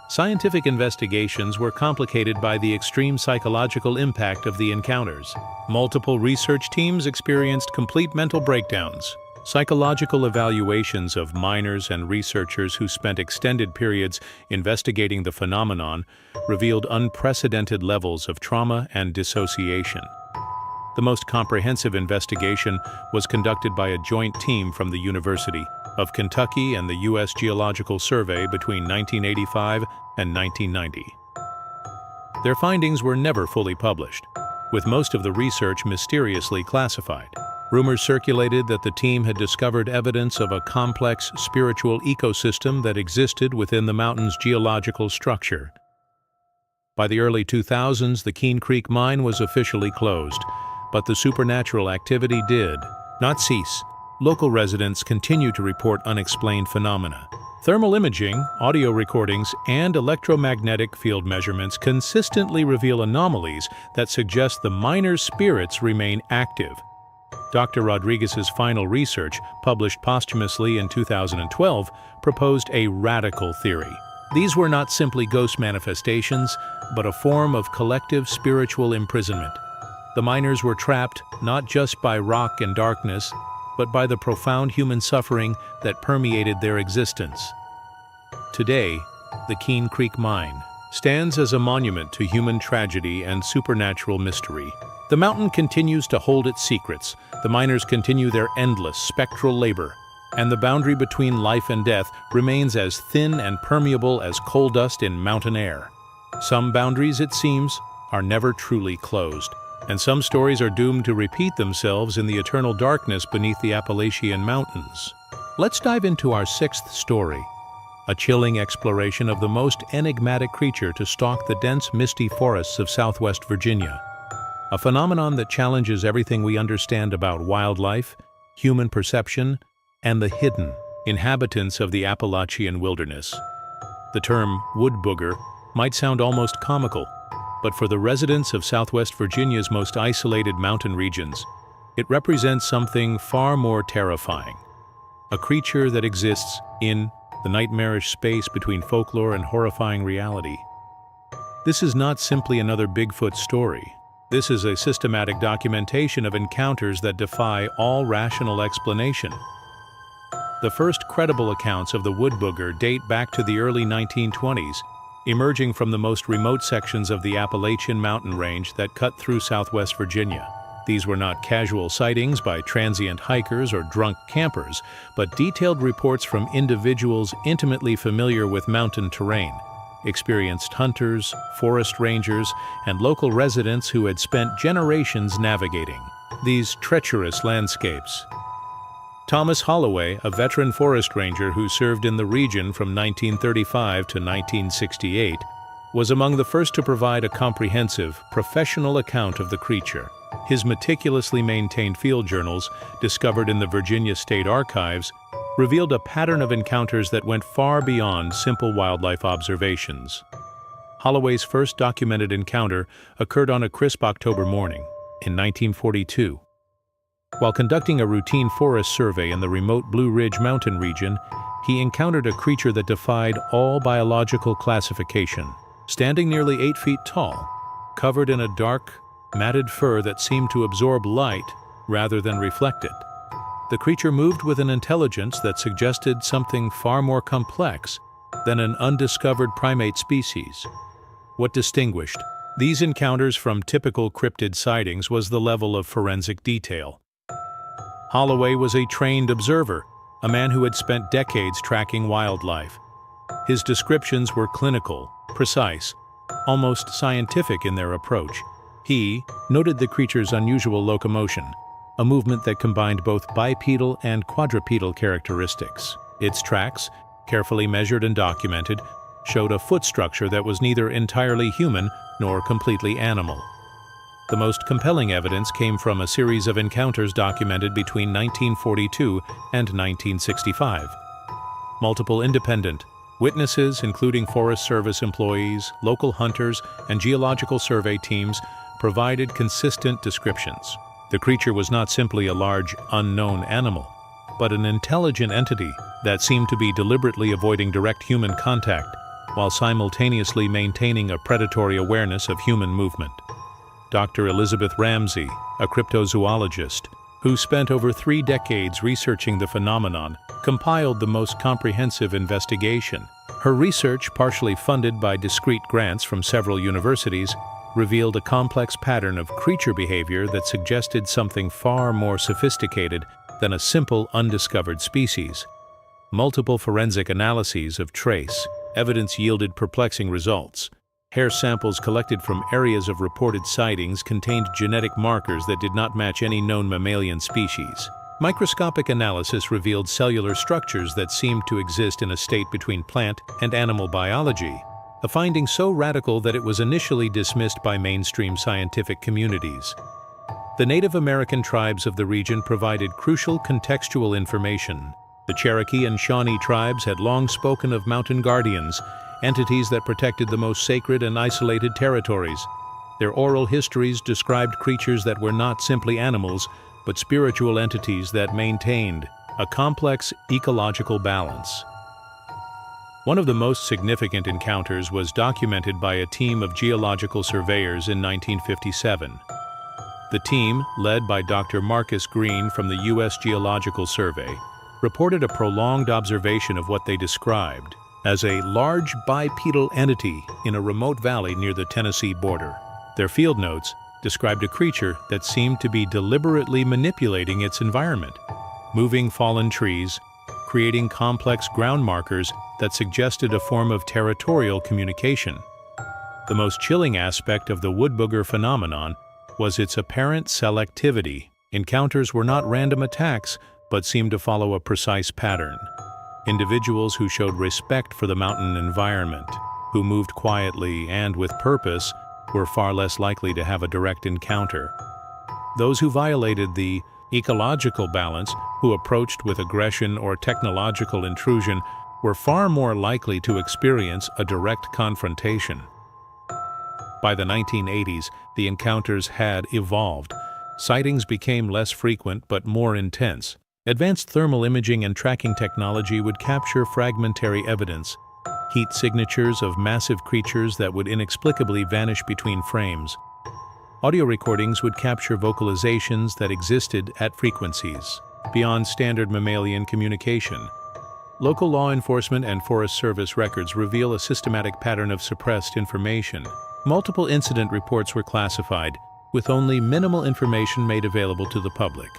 Scientific investigations were complicated by the extreme psychological impact of the encounters. Multiple research teams experienced complete mental breakdowns. Psychological evaluations of miners and researchers who spent extended periods investigating the phenomenon revealed unprecedented levels of trauma and dissociation. The most comprehensive investigation was conducted by a joint team from the University of Kentucky and the U.S. Geological Survey between 1985 and 1990. Their findings were never fully published, with most of the research mysteriously classified. Rumors circulated that the team had discovered evidence of a complex spiritual ecosystem that existed within the mountain's geological structure. By the early 2000s, the Keene Creek mine was officially closed, but the supernatural activity did not cease. Local residents continue to report unexplained phenomena. Thermal imaging, audio recordings, and electromagnetic field measurements consistently reveal anomalies that suggest the miners' spirits remain active. Dr. Rodriguez's final research, published posthumously in 2012, proposed a radical theory. These were not simply ghost manifestations, but a form of collective spiritual imprisonment. The miners were trapped not just by rock and darkness, but by the profound human suffering that permeated their existence. Today, the Keene Creek Mine stands as a monument to human tragedy and supernatural mystery. The mountain continues to hold its secrets, the miners continue their endless spectral labor, and the boundary between life and death remains as thin and permeable as coal dust in mountain air. Some boundaries, it seems, are never truly closed, and some stories are doomed to repeat themselves in the eternal darkness beneath the Appalachian Mountains. Let's dive into our sixth story, a chilling exploration of the most enigmatic creature to stalk the dense, misty forests of southwest Virginia. A phenomenon that challenges everything we understand about wildlife, human perception, and the hidden inhabitants of the Appalachian wilderness. The term woodbooger might sound almost comical, but for the residents of southwest Virginia's most isolated mountain regions, it represents something far more terrifying. A creature that exists in the nightmarish space between folklore and horrifying reality. This is not simply another Bigfoot story. This is a systematic documentation of encounters that defy all rational explanation. The first credible accounts of the woodbooger date back to the early 1920s, emerging from the most remote sections of the Appalachian mountain range that cut through southwest Virginia. These were not casual sightings by transient hikers or drunk campers, but detailed reports from individuals intimately familiar with mountain terrain, experienced hunters, forest rangers, and local residents who had spent generations navigating these treacherous landscapes. Thomas Holloway, a veteran forest ranger who served in the region from 1935 to 1968, was among the first to provide a comprehensive, professional account of the creature. His meticulously maintained field journals, discovered in the Virginia State Archives, revealed a pattern of encounters that went far beyond simple wildlife observations. Holloway's first documented encounter occurred on a crisp October morning in 1942. While conducting a routine forest survey in the remote Blue Ridge mountain region, he encountered a creature that defied all biological classification. Standing nearly 8 feet tall, covered in a dark, matted fur that seemed to absorb light rather than reflect it. The creature moved with an intelligence that suggested something far more complex than an undiscovered primate species. What distinguished these encounters from typical cryptid sightings was the level of forensic detail. Holloway was a trained observer, a man who had spent decades tracking wildlife. His descriptions were clinical, precise, almost scientific in their approach, He noted the creature's unusual locomotion, a movement that combined both bipedal and quadrupedal characteristics. Its tracks, carefully measured and documented, showed a foot structure that was neither entirely human nor completely animal. The most compelling evidence came from a series of encounters documented between 1942 and 1965. Multiple independent witnesses, including Forest Service employees, local hunters, and geological survey teams, provided consistent descriptions. The creature was not simply a large, unknown animal, but an intelligent entity that seemed to be deliberately avoiding direct human contact while simultaneously maintaining a predatory awareness of human movement. Dr. Elizabeth Ramsey, a cryptozoologist who spent over 3 decades researching the phenomenon, compiled the most comprehensive investigation. Her research, partially funded by discrete grants from several universities, revealed a complex pattern of creature behavior that suggested something far more sophisticated than a simple undiscovered species. Multiple forensic analyses of trace evidence yielded perplexing results. Hair samples collected from areas of reported sightings contained genetic markers that did not match any known mammalian species. Microscopic analysis revealed cellular structures that seemed to exist in a state between plant and animal biology, a finding so radical that it was initially dismissed by mainstream scientific communities. The Native American tribes of the region provided crucial contextual information. The Cherokee and Shawnee tribes had long spoken of mountain guardians, entities that protected the most sacred and isolated territories. Their oral histories described creatures that were not simply animals, but spiritual entities that maintained a complex ecological balance. One of the most significant encounters was documented by a team of geological surveyors in 1957. The team, led by Dr. Marcus Green from the U.S. Geological Survey, reported a prolonged observation of what they described as a large bipedal entity in a remote valley near the Tennessee border. Their field notes described a creature that seemed to be deliberately manipulating its environment, moving fallen trees, creating complex ground markers that suggested a form of territorial communication. The most chilling aspect of the Woodbooger phenomenon was its apparent selectivity. Encounters were not random attacks, but seemed to follow a precise pattern. Individuals who showed respect for the mountain environment, who moved quietly and with purpose, were far less likely to have a direct encounter. Those who violated the ecological balance, who approached with aggression or technological intrusion, were far more likely to experience a direct confrontation. By the 1980s, the encounters had evolved. Sightings became less frequent but more intense. Advanced thermal imaging and tracking technology would capture fragmentary evidence, heat signatures of massive creatures that would inexplicably vanish between frames. Audio recordings would capture vocalizations that existed at frequencies beyond standard mammalian communication. Local law enforcement and Forest Service records reveal a systematic pattern of suppressed information. Multiple incident reports were classified, with only minimal information made available to the public.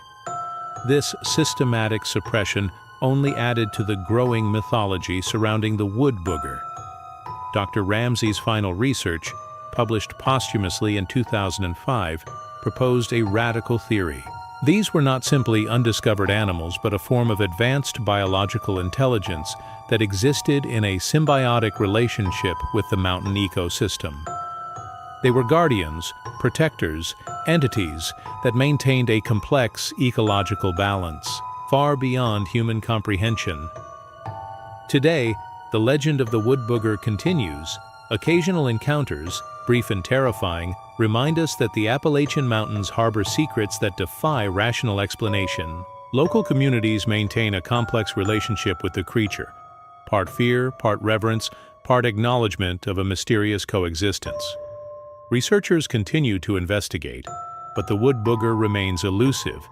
This systematic suppression only added to the growing mythology surrounding the Woodbooger. Dr. Ramsey's final research, published posthumously in 2005, proposed a radical theory. These were not simply undiscovered animals, but a form of advanced biological intelligence that existed in a symbiotic relationship with the mountain ecosystem. They were guardians, protectors, entities that maintained a complex ecological balance, far beyond human comprehension. Today, the legend of the Woodbooger continues. Occasional encounters, brief and terrifying, remind us that the Appalachian Mountains harbor secrets that defy rational explanation. Local communities maintain a complex relationship with the creature, part fear, part reverence, part acknowledgement of a mysterious coexistence. Researchers continue to investigate, but the Woodbooger remains elusive.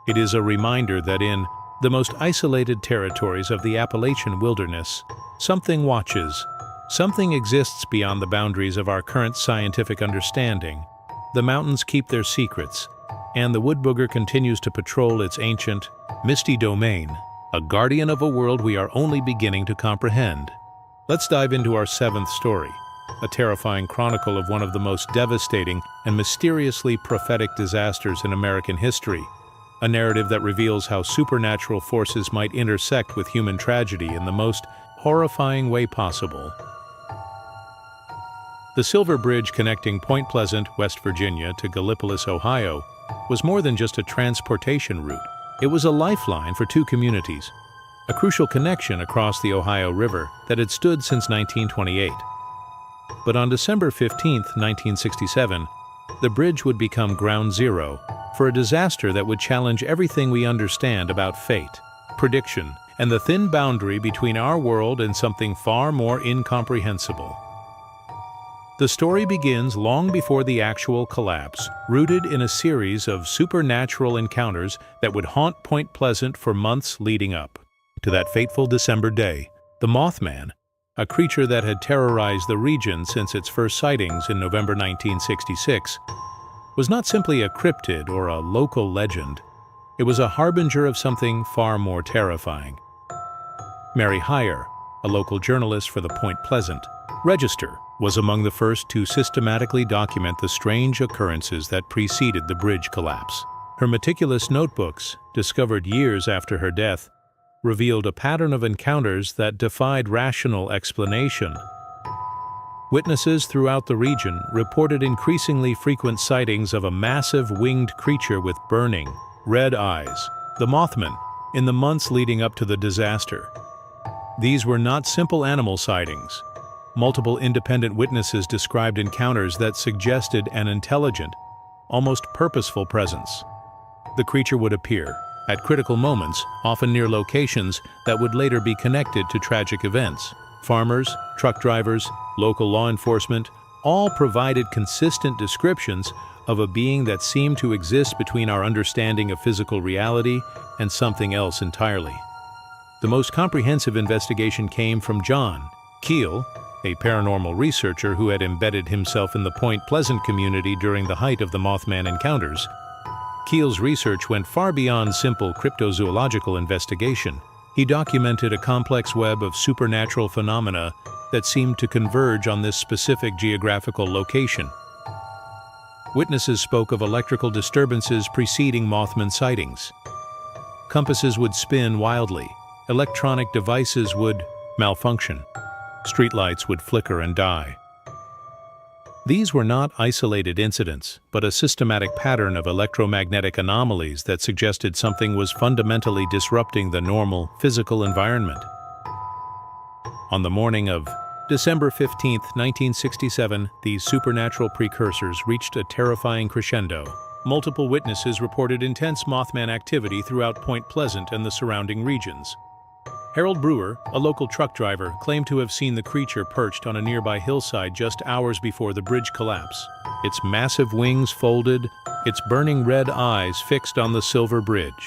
It is a reminder that in the most isolated territories of the Appalachian wilderness, something watches. Something exists beyond the boundaries of our current scientific understanding. The mountains keep their secrets, and the Woodbooger continues to patrol its ancient, misty domain, a guardian of a world we are only beginning to comprehend. Let's dive into our 7th story, a terrifying chronicle of one of the most devastating and mysteriously prophetic disasters in American history, a narrative that reveals how supernatural forces might intersect with human tragedy in the most horrifying way possible. The Silver Bridge connecting Point Pleasant, West Virginia to Gallipolis, Ohio, was more than just a transportation route. It was a lifeline for two communities, a crucial connection across the Ohio River that had stood since 1928. But on December 15, 1967, the bridge would become ground zero for a disaster that would challenge everything we understand about fate, prediction, and the thin boundary between our world and something far more incomprehensible. The story begins long before the actual collapse, rooted in a series of supernatural encounters that would haunt Point Pleasant for months leading up to that fateful December day. The Mothman, a creature that had terrorized the region since its first sightings in November 1966, was not simply a cryptid or a local legend. It was a harbinger of something far more terrifying. Mary Heyer, a local journalist for the Point Pleasant Register, was among the first to systematically document the strange occurrences that preceded the bridge collapse. Her meticulous notebooks, discovered years after her death, revealed a pattern of encounters that defied rational explanation. Witnesses throughout the region reported increasingly frequent sightings of a massive winged creature with burning, red eyes, the Mothman, in the months leading up to the disaster. These were not simple animal sightings. Multiple independent witnesses described encounters that suggested an intelligent, almost purposeful presence. The creature would appear at critical moments, often near locations that would later be connected to tragic events. Farmers, truck drivers, local law enforcement all provided consistent descriptions of a being that seemed to exist between our understanding of physical reality and something else entirely. The most comprehensive investigation came from John Keel, a paranormal researcher who had embedded himself in the Point Pleasant community during the height of the Mothman encounters. Keel's research went far beyond simple cryptozoological investigation. He documented a complex web of supernatural phenomena that seemed to converge on this specific geographical location. Witnesses spoke of electrical disturbances preceding Mothman sightings. Compasses would spin wildly, electronic devices would malfunction, streetlights would flicker and die. These were not isolated incidents, but a systematic pattern of electromagnetic anomalies that suggested something was fundamentally disrupting the normal physical environment. On the morning of December 15, 1967, these supernatural precursors reached a terrifying crescendo. Multiple witnesses reported intense Mothman activity throughout Point Pleasant and the surrounding regions. Harold Brewer, a local truck driver, claimed to have seen the creature perched on a nearby hillside just hours before the bridge collapse. Its massive wings folded, its burning red eyes fixed on the Silver Bridge.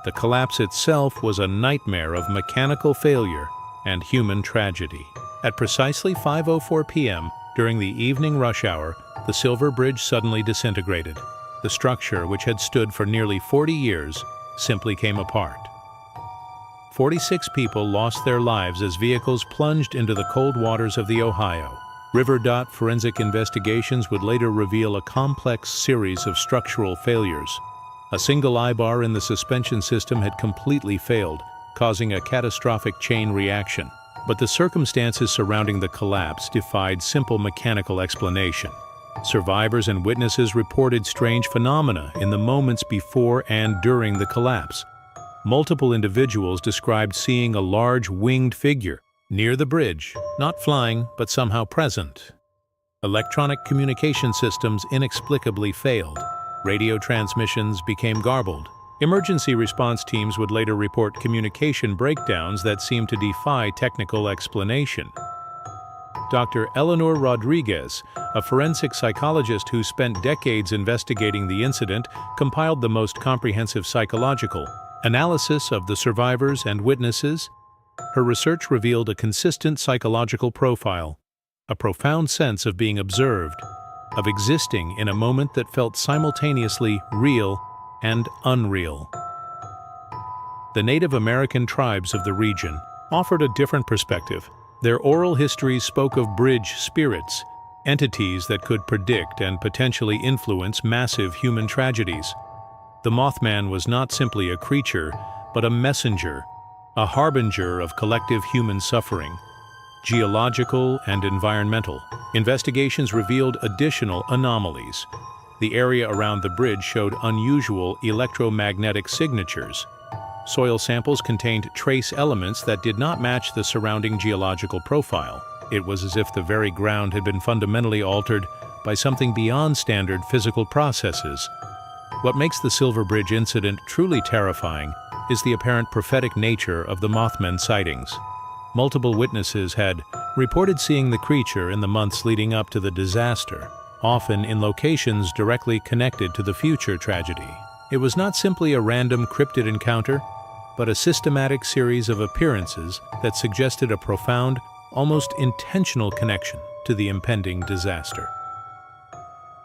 The collapse itself was a nightmare of mechanical failure and human tragedy. At precisely 5:04 p.m., during the evening rush hour, the Silver Bridge suddenly disintegrated. The structure, which had stood for nearly 40 years, simply came apart. 46 people lost their lives as vehicles plunged into the cold waters of the Ohio. River. Forensic investigations would later reveal a complex series of structural failures. A single eye-bar in the suspension system had completely failed, causing a catastrophic chain reaction. But the circumstances surrounding the collapse defied simple mechanical explanation. Survivors and witnesses reported strange phenomena in the moments before and during the collapse. Multiple individuals described seeing a large winged figure near the bridge, not flying, but somehow present. Electronic communication systems inexplicably failed. Radio transmissions became garbled. Emergency response teams would later report communication breakdowns that seemed to defy technical explanation. Dr. Eleanor Rodriguez, a forensic psychologist who spent decades investigating the incident, compiled the most comprehensive psychological analysis of the survivors and witnesses. Her research revealed a consistent psychological profile, a profound sense of being observed, of existing in a moment that felt simultaneously real and unreal. The Native American tribes of the region offered a different perspective. Their oral histories spoke of bridge spirits, entities that could predict and potentially influence massive human tragedies. The Mothman was not simply a creature, but a messenger, a harbinger of collective human suffering. Geological and environmental investigations revealed additional anomalies. The area around the bridge showed unusual electromagnetic signatures. Soil samples contained trace elements that did not match the surrounding geological profile. It was as if the very ground had been fundamentally altered by something beyond standard physical processes. What makes the Silver Bridge incident truly terrifying is the apparent prophetic nature of the Mothman sightings. Multiple witnesses had reported seeing the creature in the months leading up to the disaster, often in locations directly connected to the future tragedy. It was not simply a random cryptid encounter, but a systematic series of appearances that suggested a profound, almost intentional connection to the impending disaster.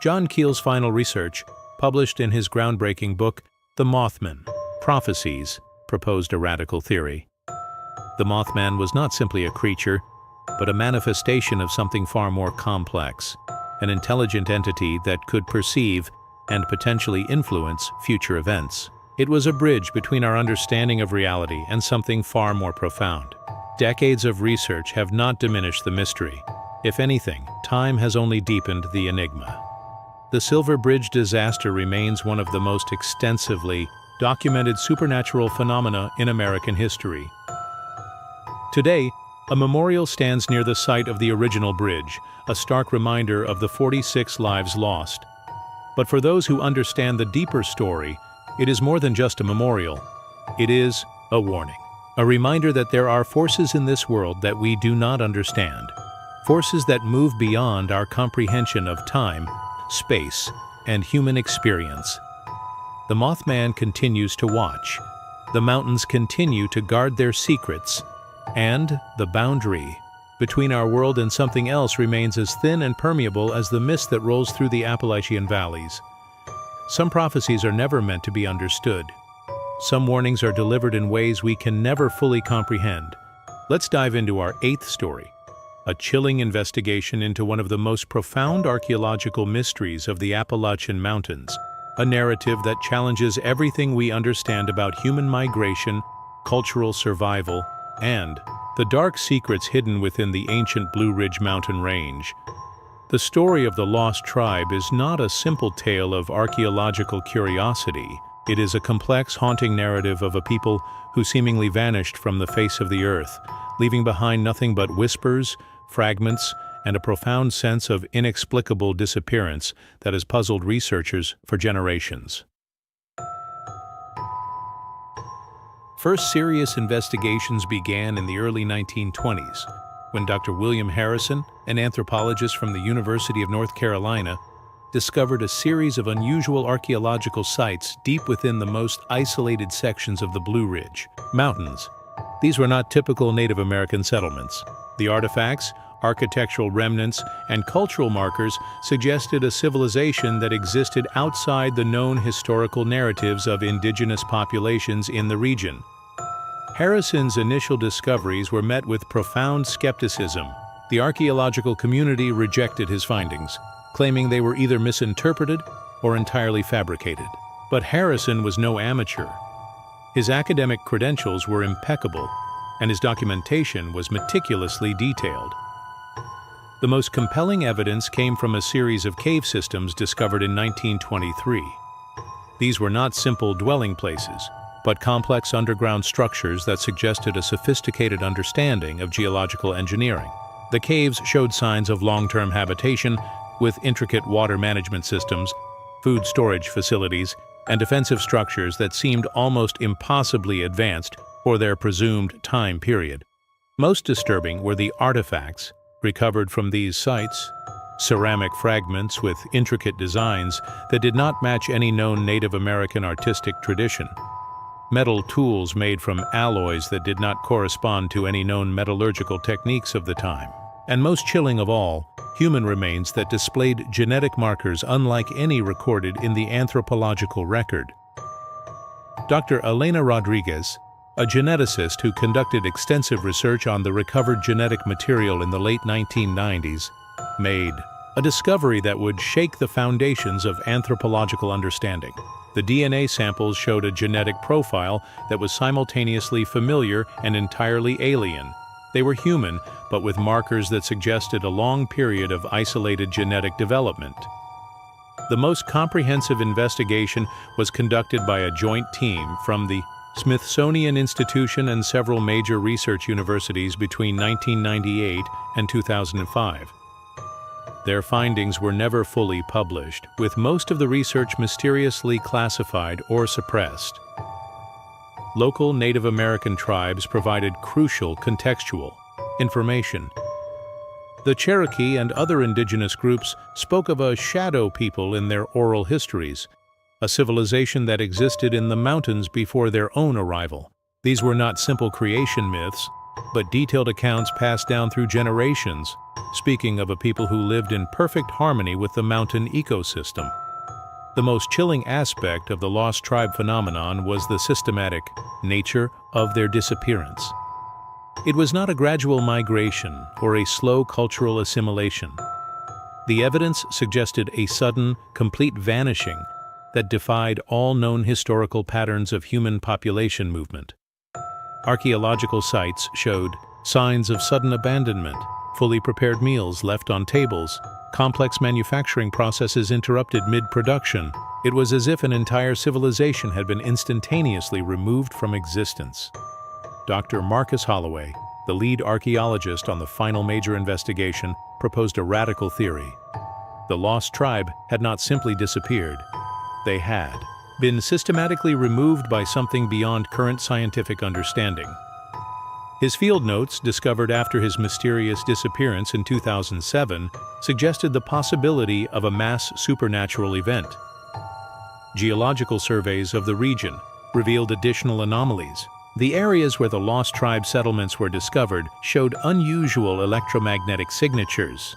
John Keel's final research, published in his groundbreaking book, The Mothman, Prophecies, proposed a radical theory. The Mothman was not simply a creature, but a manifestation of something far more complex, an intelligent entity that could perceive and potentially influence future events. It was a bridge between our understanding of reality and something far more profound. Decades of research have not diminished the mystery. If anything, time has only deepened the enigma. The Silver Bridge disaster remains one of the most extensively documented supernatural phenomena in American history. Today, a memorial stands near the site of the original bridge, a stark reminder of the 46 lives lost. But for those who understand the deeper story, it is more than just a memorial. It is a warning, a reminder that there are forces in this world that we do not understand, forces that move beyond our comprehension of time, space, and human experience. The Mothman continues to watch. The mountains continue to guard their secrets, and the boundary between our world and something else remains as thin and permeable as the mist that rolls through the Appalachian valleys. Some prophecies are never meant to be understood. Some warnings are delivered in ways we can never fully comprehend. Let's dive into our 8th story, a chilling investigation into one of the most profound archaeological mysteries of the Appalachian Mountains, a narrative that challenges everything we understand about human migration, cultural survival, and the dark secrets hidden within the ancient Blue Ridge mountain range. The story of the lost tribe is not a simple tale of archaeological curiosity. It is a complex, haunting narrative of a people who seemingly vanished from the face of the earth, leaving behind nothing but whispers, fragments, and a profound sense of inexplicable disappearance that has puzzled researchers for generations. First serious investigations began in the early 1920s, when Dr. William Harrison, an anthropologist from the University of North Carolina, discovered a series of unusual archaeological sites deep within the most isolated sections of the Blue Ridge Mountains. These were not typical Native American settlements. The artifacts, architectural remnants, and cultural markers suggested a civilization that existed outside the known historical narratives of indigenous populations in the region. Harrison's initial discoveries were met with profound skepticism. The archaeological community rejected his findings, claiming they were either misinterpreted or entirely fabricated. But Harrison was no amateur. His academic credentials were impeccable, and his documentation was meticulously detailed. The most compelling evidence came from a series of cave systems discovered in 1923. These were not simple dwelling places, but complex underground structures that suggested a sophisticated understanding of geological engineering. The caves showed signs of long-term habitation, with intricate water management systems, food storage facilities, and defensive structures that seemed almost impossibly advanced for their presumed time period. Most disturbing were the artifacts recovered from these sites, ceramic fragments with intricate designs that did not match any known Native American artistic tradition, metal tools made from alloys that did not correspond to any known metallurgical techniques of the time, and most chilling of all, human remains that displayed genetic markers unlike any recorded in the anthropological record. Dr. Elena Rodriguez, a geneticist who conducted extensive research on the recovered genetic material in the late 1990s, made a discovery that would shake the foundations of anthropological understanding. The DNA samples showed a genetic profile that was simultaneously familiar and entirely alien. They were human, but with markers that suggested a long period of isolated genetic development. The most comprehensive investigation was conducted by a joint team from the Smithsonian Institution and several major research universities between 1998 and 2005. Their findings were never fully published, with most of the research mysteriously classified or suppressed. Local Native American tribes provided crucial contextual information. The Cherokee and other indigenous groups spoke of a shadow people in their oral histories, a civilization that existed in the mountains before their own arrival. These were not simple creation myths, but detailed accounts passed down through generations, speaking of a people who lived in perfect harmony with the mountain ecosystem. The most chilling aspect of the lost tribe phenomenon was the systematic nature of their disappearance. It was not a gradual migration or a slow cultural assimilation. The evidence suggested a sudden, complete vanishing that defied all known historical patterns of human population movement. Archaeological sites showed signs of sudden abandonment, fully prepared meals left on tables, complex manufacturing processes interrupted mid-production. It was as if an entire civilization had been instantaneously removed from existence. Dr. Marcus Holloway, the lead archaeologist on the final major investigation, proposed a radical theory. The lost tribe had not simply disappeared. They had been systematically removed by something beyond current scientific understanding. His field notes, discovered after his mysterious disappearance in 2007, suggested the possibility of a mass supernatural event. Geological surveys of the region revealed additional anomalies. The areas where the lost tribe settlements were discovered showed unusual electromagnetic signatures.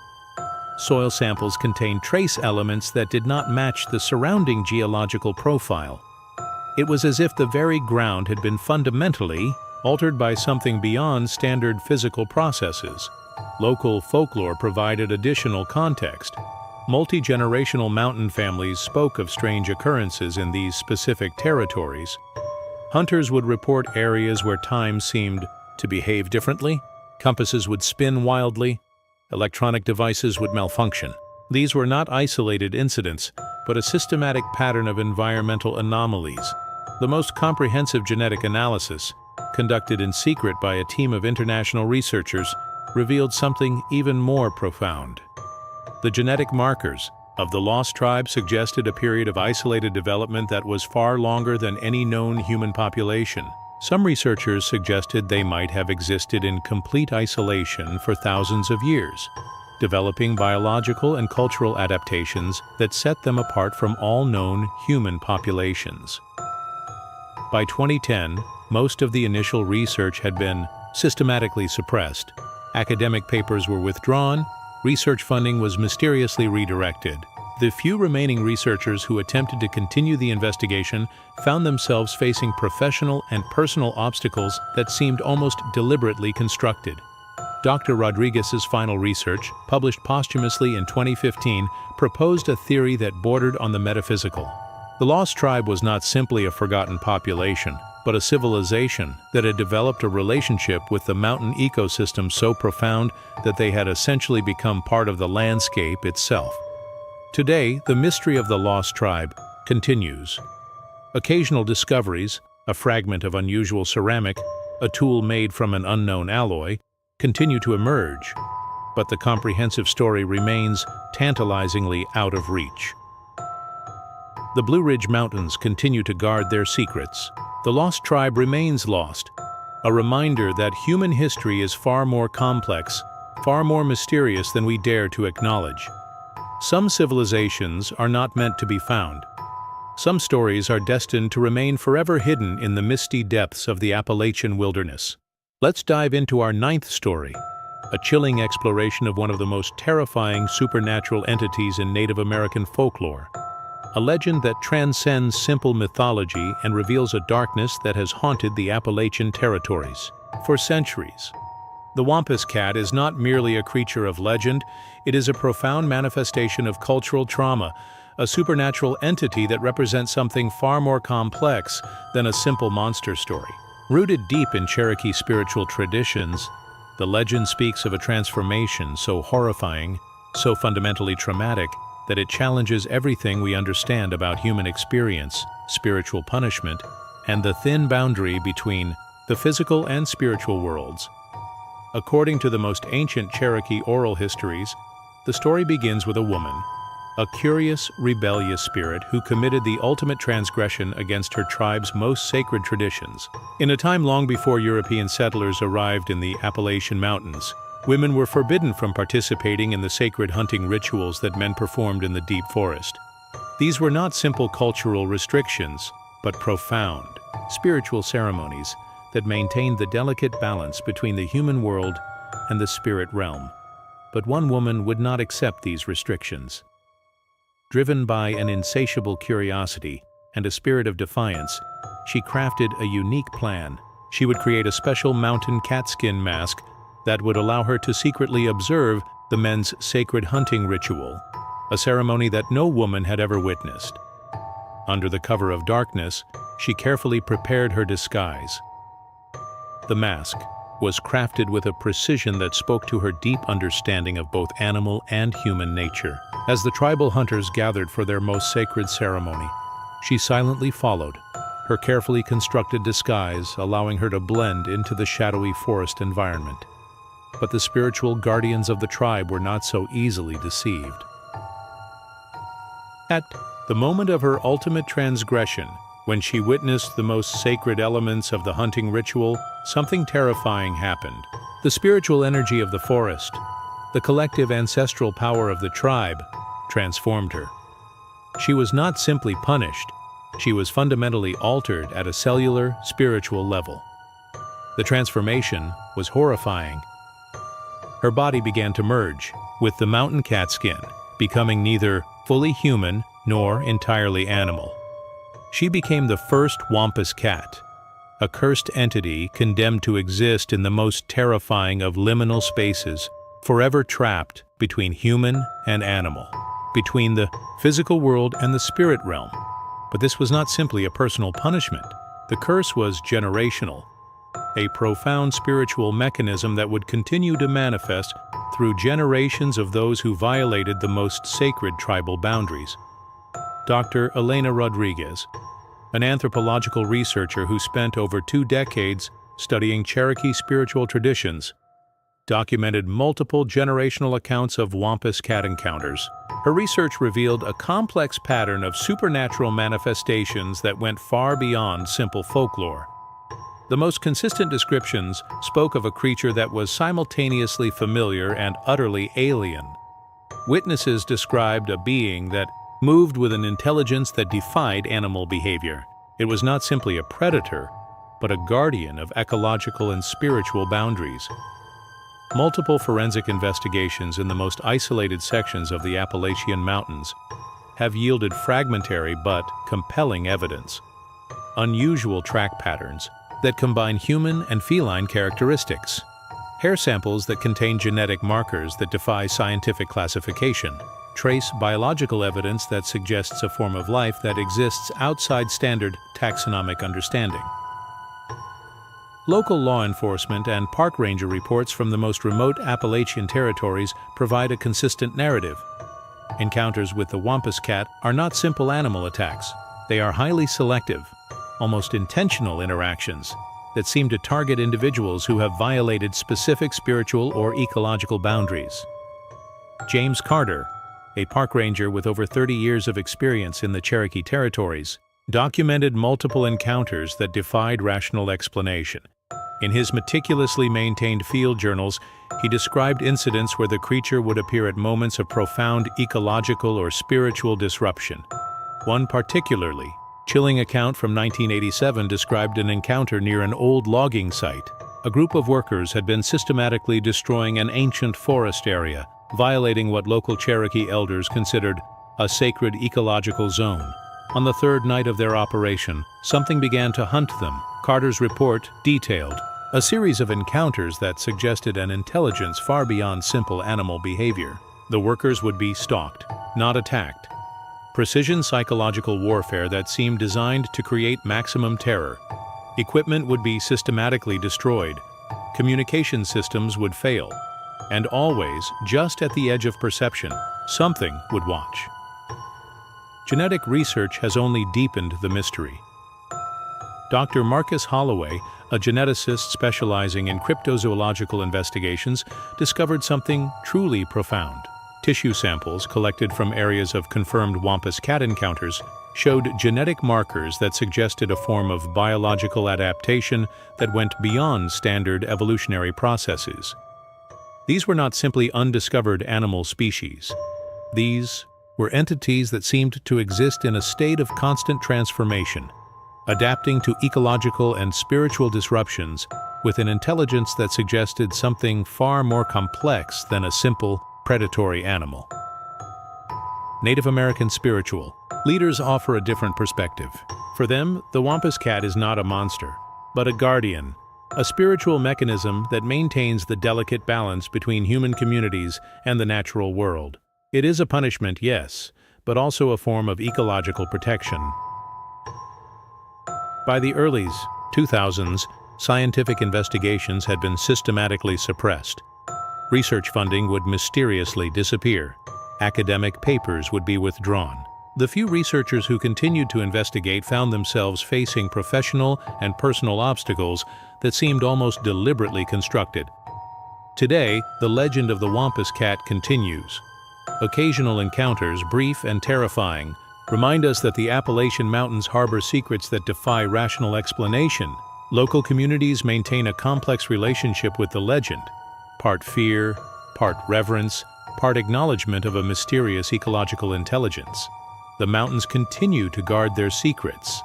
Soil samples contained trace elements that did not match the surrounding geological profile. It was as if the very ground had been fundamentally altered by something beyond standard physical processes. Local folklore provided additional context. Multi-generational mountain families spoke of strange occurrences in these specific territories. Hunters would report areas where time seemed to behave differently, compasses would spin wildly, electronic devices would malfunction. These were not isolated incidents, but a systematic pattern of environmental anomalies. The most comprehensive genetic analysis, conducted in secret by a team of international researchers, revealed something even more profound. The genetic markers of the lost tribe suggested a period of isolated development that was far longer than any known human population. Some researchers suggested they might have existed in complete isolation for thousands of years, developing biological and cultural adaptations that set them apart from all known human populations. By 2010, most of the initial research had been systematically suppressed. Academic papers were withdrawn, research funding was mysteriously redirected. The few remaining researchers who attempted to continue the investigation found themselves facing professional and personal obstacles that seemed almost deliberately constructed. Dr. Rodriguez's final research, published posthumously in 2015, proposed a theory that bordered on the metaphysical. The lost tribe was not simply a forgotten population, but a civilization that had developed a relationship with the mountain ecosystem so profound that they had essentially become part of the landscape itself. Today, the mystery of the lost tribe continues. Occasional discoveries, a fragment of unusual ceramic, a tool made from an unknown alloy, continue to emerge, but the comprehensive story remains tantalizingly out of reach. The Blue Ridge Mountains continue to guard their secrets. The lost tribe remains lost, a reminder that human history is far more complex, far more mysterious than we dare to acknowledge. Some civilizations are not meant to be found. Some stories are destined to remain forever hidden in the misty depths of the Appalachian wilderness. Let's dive into our ninth story, a chilling exploration of one of the most terrifying supernatural entities in Native American folklore. a legend that transcends simple mythology and reveals a darkness that has haunted the Appalachian territories for centuries. The Wampus Cat is not merely a creature of legend, it is a profound manifestation of cultural trauma, a supernatural entity that represents something far more complex than a simple monster story. Rooted deep in Cherokee spiritual traditions, the legend speaks of a transformation so horrifying, so fundamentally traumatic, that it challenges everything we understand about human experience, spiritual punishment, and the thin boundary between the physical and spiritual worlds. According to the most ancient Cherokee oral histories, the story begins with a woman, a curious, rebellious spirit who committed the ultimate transgression against her tribe's most sacred traditions. In a time long before European settlers arrived in the Appalachian Mountains, women were forbidden from participating in the sacred hunting rituals that men performed in the deep forest. These were not simple cultural restrictions, but profound, spiritual ceremonies that maintained the delicate balance between the human world and the spirit realm. But one woman would not accept these restrictions. Driven by an insatiable curiosity and a spirit of defiance, she crafted a unique plan. She would create a special mountain catskin mask that would allow her to secretly observe the men's sacred hunting ritual, a ceremony that no woman had ever witnessed. Under the cover of darkness, she carefully prepared her disguise. The mask was crafted with a precision that spoke to her deep understanding of both animal and human nature. As the tribal hunters gathered for their most sacred ceremony, she silently followed, her carefully constructed disguise allowing her to blend into the shadowy forest environment. But the spiritual guardians of the tribe were not so easily deceived. At the moment of her ultimate transgression, when she witnessed the most sacred elements of the hunting ritual, something terrifying happened. The spiritual energy of the forest, the collective ancestral power of the tribe, transformed her. She was not simply punished, she was fundamentally altered at a cellular, spiritual level. The transformation was horrifying. Her body began to merge with the mountain cat skin, becoming neither fully human nor entirely animal. She became the first Wampus Cat, a cursed entity condemned to exist in the most terrifying of liminal spaces, forever trapped between human and animal, between the physical world and the spirit realm. But this was not simply a personal punishment. The curse was generational, a profound spiritual mechanism that would continue to manifest through generations of those who violated the most sacred tribal boundaries. Dr. Elena Rodriguez, an anthropological researcher who spent over 2 decades studying Cherokee spiritual traditions, documented multiple generational accounts of Wampus Cat encounters. Her research revealed a complex pattern of supernatural manifestations that went far beyond simple folklore. The most consistent descriptions spoke of a creature that was simultaneously familiar and utterly alien. Witnesses described a being that moved with an intelligence that defied animal behavior. It was not simply a predator, but a guardian of ecological and spiritual boundaries. Multiple forensic investigations in the most isolated sections of the Appalachian Mountains have yielded fragmentary but compelling evidence. Unusual track patterns that combine human and feline characteristics. Hair samples that contain genetic markers that defy scientific classification. Trace biological evidence that suggests a form of life that exists outside standard taxonomic understanding. Local law enforcement and park ranger reports from the most remote Appalachian territories provide a consistent narrative. Encounters with the Wampus Cat are not simple animal attacks. They are highly selective, almost intentional interactions that seem to target individuals who have violated specific spiritual or ecological boundaries. James Carter, a park ranger with over 30 years of experience in the Cherokee territories, documented multiple encounters that defied rational explanation. In his meticulously maintained field journals, he described incidents where the creature would appear at moments of profound ecological or spiritual disruption. One particularly chilling account from 1987 described an encounter near an old logging site. A group of workers had been systematically destroying an ancient forest area, violating what local Cherokee elders considered a sacred ecological zone. On the third night of their operation, something began to hunt them. Carter's report detailed a series of encounters that suggested an intelligence far beyond simple animal behavior. The workers would be stalked, not attacked. Precision psychological warfare that seemed designed to create maximum terror. Equipment would be systematically destroyed. Communication systems would fail. And always, just at the edge of perception, something would watch. Genetic research has only deepened the mystery. Dr. Marcus Holloway, a geneticist specializing in cryptozoological investigations, discovered something truly profound. Tissue samples collected from areas of confirmed Wampus cat encounters showed genetic markers that suggested a form of biological adaptation that went beyond standard evolutionary processes. These were not simply undiscovered animal species. These were entities that seemed to exist in a state of constant transformation, adapting to ecological and spiritual disruptions with an intelligence that suggested something far more complex than a simple predatory animal. Native American spiritual leaders offer a different perspective. For them, the Wampus cat is not a monster, but a guardian, a spiritual mechanism that maintains the delicate balance between human communities and the natural world. It is a punishment, yes, but also a form of ecological protection. By the early 2000s, scientific investigations had been systematically suppressed. Research funding would mysteriously disappear. Academic papers would be withdrawn. The few researchers who continued to investigate found themselves facing professional and personal obstacles that seemed almost deliberately constructed. Today, the legend of the Wampus cat continues. Occasional encounters, brief and terrifying, remind us that the Appalachian Mountains harbor secrets that defy rational explanation. Local communities maintain a complex relationship with the legend, part fear, part reverence, part acknowledgement of a mysterious ecological intelligence. The mountains continue to guard their secrets,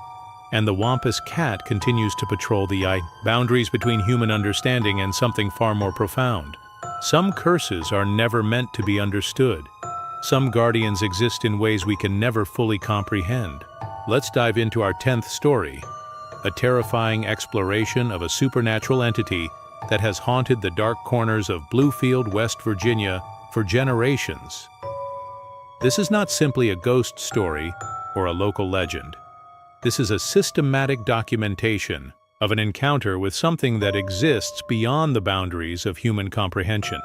and the Wampus cat continues to patrol the boundaries between human understanding and something far more profound. Some curses are never meant to be understood. Some guardians exist in ways we can never fully comprehend. Let's dive into our 10th story, a terrifying exploration of a supernatural entity that has haunted the dark corners of Bluefield, West Virginia for generations. This is not simply a ghost story or a local legend. This is a systematic documentation of an encounter with something that exists beyond the boundaries of human comprehension.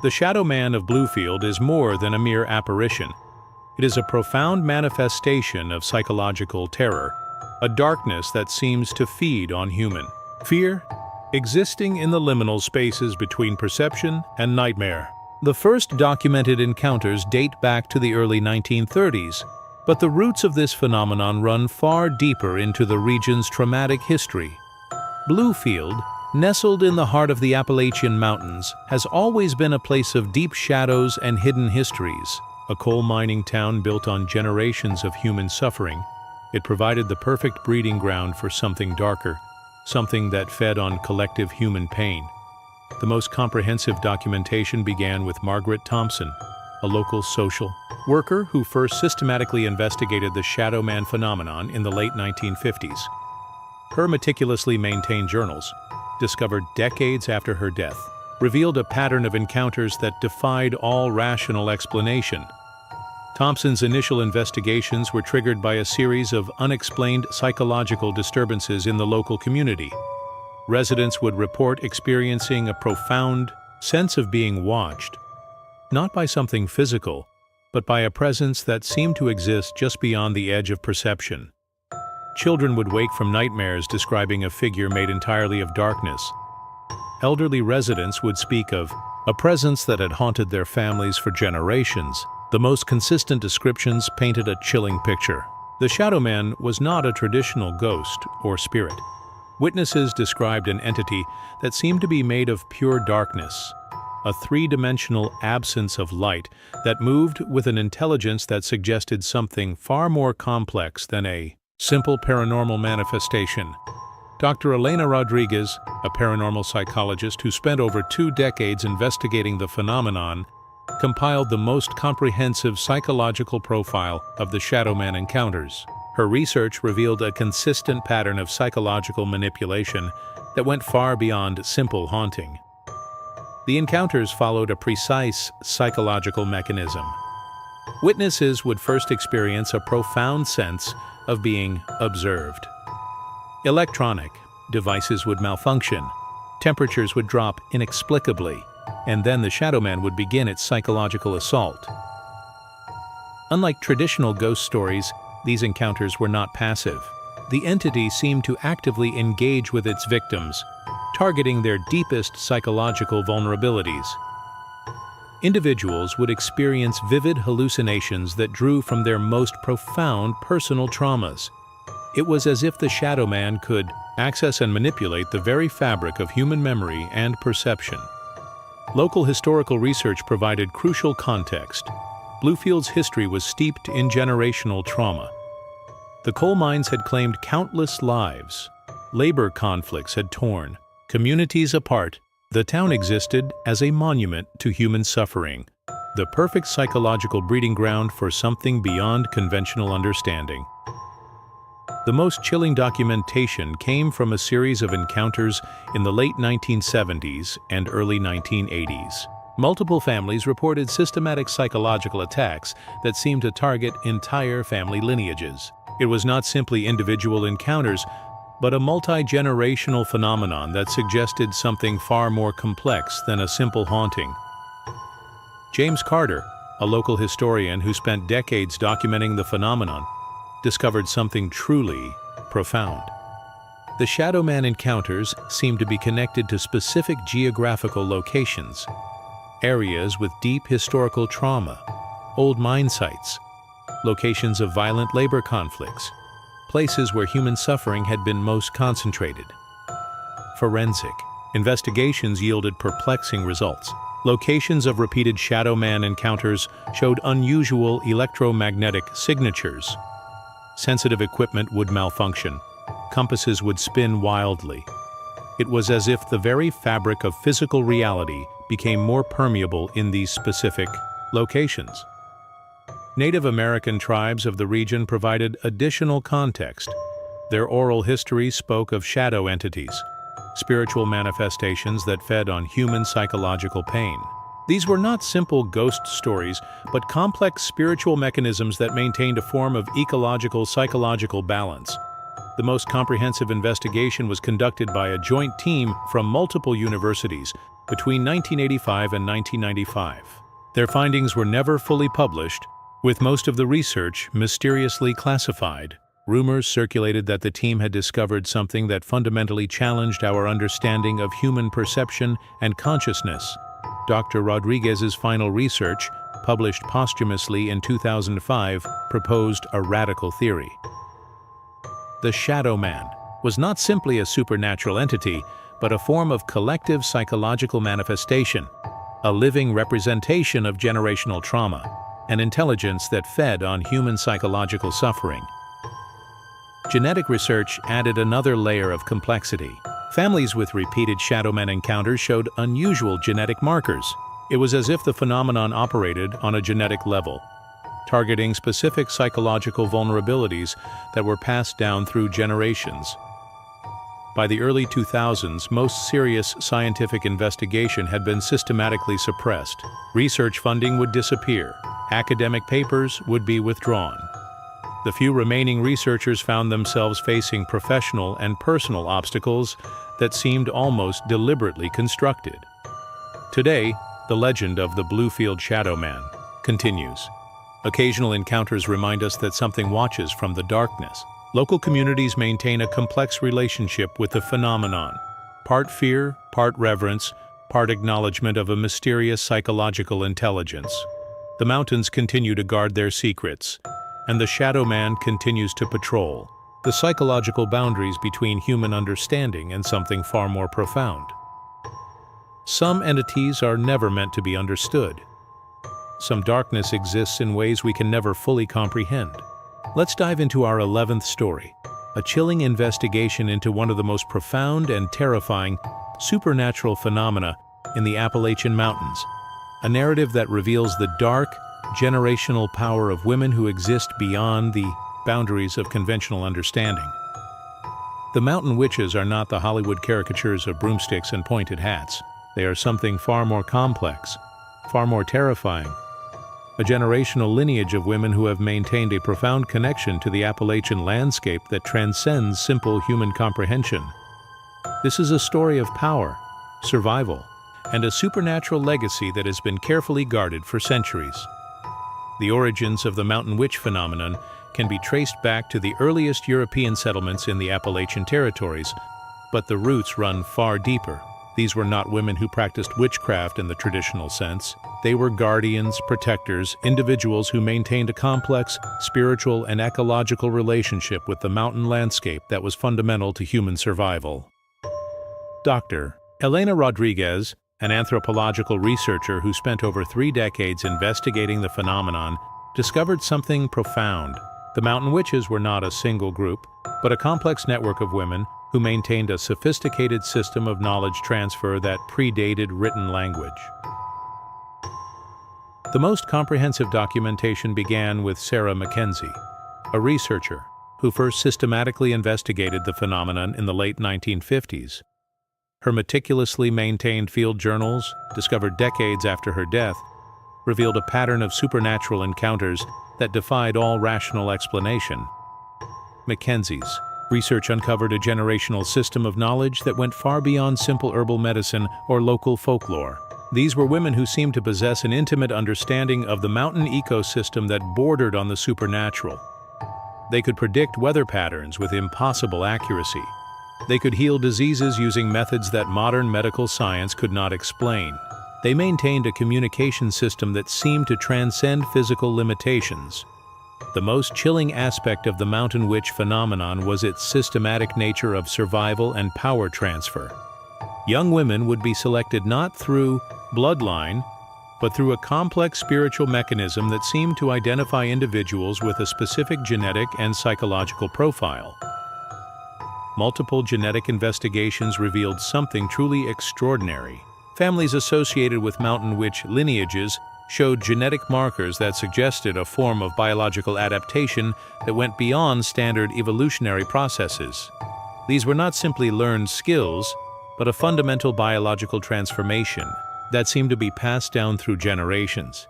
The Shadow Man of Bluefield is more than a mere apparition. It is a profound manifestation of psychological terror, a darkness that seems to feed on human fear, existing in the liminal spaces between perception and nightmare. The first documented encounters date back to the early 1930s, but the roots of this phenomenon run far deeper into the region's traumatic history. Bluefield, nestled in the heart of the Appalachian Mountains, has always been a place of deep shadows and hidden histories. A coal mining town built on generations of human suffering, it provided the perfect breeding ground for something darker, something that fed on collective human pain. The most comprehensive documentation began with Margaret Thompson, a local social worker who first systematically investigated the Shadow Man phenomenon in the late 1950s. Her meticulously maintained journals, discovered decades after her death, revealed a pattern of encounters that defied all rational explanation. Thompson's initial investigations were triggered by a series of unexplained psychological disturbances in the local community. Residents would report experiencing a profound sense of being watched, not by something physical, but by a presence that seemed to exist just beyond the edge of perception. Children would wake from nightmares describing a figure made entirely of darkness. Elderly residents would speak of a presence that had haunted their families for generations. The most consistent descriptions painted a chilling picture. The Shadow Man was not a traditional ghost or spirit. Witnesses described an entity that seemed to be made of pure darkness, a three-dimensional absence of light that moved with an intelligence that suggested something far more complex than a simple paranormal manifestation. Dr. Elena Rodriguez, a paranormal psychologist who spent over 2 decades investigating the phenomenon, compiled the most comprehensive psychological profile of the Shadow Man encounters. Her research revealed a consistent pattern of psychological manipulation that went far beyond simple haunting. The encounters followed a precise psychological mechanism. Witnesses would first experience a profound sense of being observed. Electronic devices would malfunction, temperatures would drop inexplicably, and then the Shadow Man would begin its psychological assault. Unlike traditional ghost stories, these encounters were not passive. The entity seemed to actively engage with its victims, targeting their deepest psychological vulnerabilities. Individuals would experience vivid hallucinations that drew from their most profound personal traumas. It was as if the Shadow Man could access and manipulate the very fabric of human memory and perception. Local historical research provided crucial context. Bluefield's history was steeped in generational trauma. The coal mines had claimed countless lives. Labor conflicts had torn communities apart. The town existed as a monument to human suffering, the perfect psychological breeding ground for something beyond conventional understanding. The most chilling documentation came from a series of encounters in the late 1970s and early 1980s. Multiple families reported systematic psychological attacks that seemed to target entire family lineages. It was not simply individual encounters, but a multi-generational phenomenon that suggested something far more complex than a simple haunting. James Carter, a local historian who spent decades documenting the phenomenon, discovered something truly profound. The Shadow Man encounters seemed to be connected to specific geographical locations, areas with deep historical trauma, old mine sites, locations of violent labor conflicts, places where human suffering had been most concentrated. Forensic investigations yielded perplexing results. Locations of repeated Shadow Man encounters showed unusual electromagnetic signatures. Sensitive equipment would malfunction. Compasses would spin wildly. It was as if the very fabric of physical reality became more permeable in these specific locations. Native American tribes of the region provided additional context. Their oral history spoke of shadow entities, spiritual manifestations that fed on human psychological pain. These were not simple ghost stories, but complex spiritual mechanisms that maintained a form of ecological psychological balance. The most comprehensive investigation was conducted by a joint team from multiple universities between 1985 and 1995. Their findings were never fully published, with most of the research mysteriously classified. Rumors circulated that the team had discovered something that fundamentally challenged our understanding of human perception and consciousness. Dr. Rodriguez's final research, published posthumously in 2005, proposed a radical theory. The Shadow Man was not simply a supernatural entity, but a form of collective psychological manifestation, a living representation of generational trauma, an intelligence that fed on human psychological suffering. Genetic research added another layer of complexity. Families with repeated Shadow Man encounters showed unusual genetic markers. It was as if the phenomenon operated on a genetic level, targeting specific psychological vulnerabilities that were passed down through generations. By the early 2000s, most serious scientific investigation had been systematically suppressed. Research funding would disappear. Academic papers would be withdrawn. The few remaining researchers found themselves facing professional and personal obstacles that seemed almost deliberately constructed. Today, the legend of the Bluefield Shadow Man continues. Occasional encounters remind us that something watches from the darkness. Local communities maintain a complex relationship with the phenomenon, part fear, part reverence, part acknowledgement of a mysterious psychological intelligence. The mountains continue to guard their secrets, and the Shadow Man continues to patrol the psychological boundaries between human understanding and something far more profound. Some entities are never meant to be understood. Some darkness exists in ways we can never fully comprehend. Let's dive into our 11th story, a chilling investigation into one of the most profound and terrifying supernatural phenomena in the Appalachian Mountains, a narrative that reveals the dark, generational power of women who exist beyond the boundaries of conventional understanding. The mountain witches are not the Hollywood caricatures of broomsticks and pointed hats. They are something far more complex, far more terrifying. A generational lineage of women who have maintained a profound connection to the Appalachian landscape that transcends simple human comprehension. This is a story of power, survival, and a supernatural legacy that has been carefully guarded for centuries. The origins of the mountain witch phenomenon can be traced back to the earliest European settlements in the Appalachian territories, but the roots run far deeper. These were not women who practiced witchcraft in the traditional sense. They were guardians, protectors, individuals who maintained a complex, spiritual, and ecological relationship with the mountain landscape that was fundamental to human survival. Dr. Elena Rodriguez, an anthropological researcher who spent over 3 decades investigating the phenomenon, discovered something profound. The mountain witches were not a single group, but a complex network of women who maintained a sophisticated system of knowledge transfer that predated written language. The most comprehensive documentation began with Sarah Mackenzie, a researcher who first systematically investigated the phenomenon in the late 1950s. Her meticulously maintained field journals, discovered decades after her death, revealed a pattern of supernatural encounters that defied all rational explanation. Mackenzie's research uncovered a generational system of knowledge that went far beyond simple herbal medicine or local folklore. These were women who seemed to possess an intimate understanding of the mountain ecosystem that bordered on the supernatural. They could predict weather patterns with impossible accuracy. They could heal diseases using methods that modern medical science could not explain. They maintained a communication system that seemed to transcend physical limitations. The most chilling aspect of the mountain witch phenomenon was its systematic nature of survival and power transfer. Young women would be selected not through bloodline, but through a complex spiritual mechanism that seemed to identify individuals with a specific genetic and psychological profile. Multiple genetic investigations revealed something truly extraordinary. Families associated with mountain witch lineages showed genetic markers that suggested a form of biological adaptation that went beyond standard evolutionary processes. These were not simply learned skills, but a fundamental biological transformation that seemed to be passed down through generations.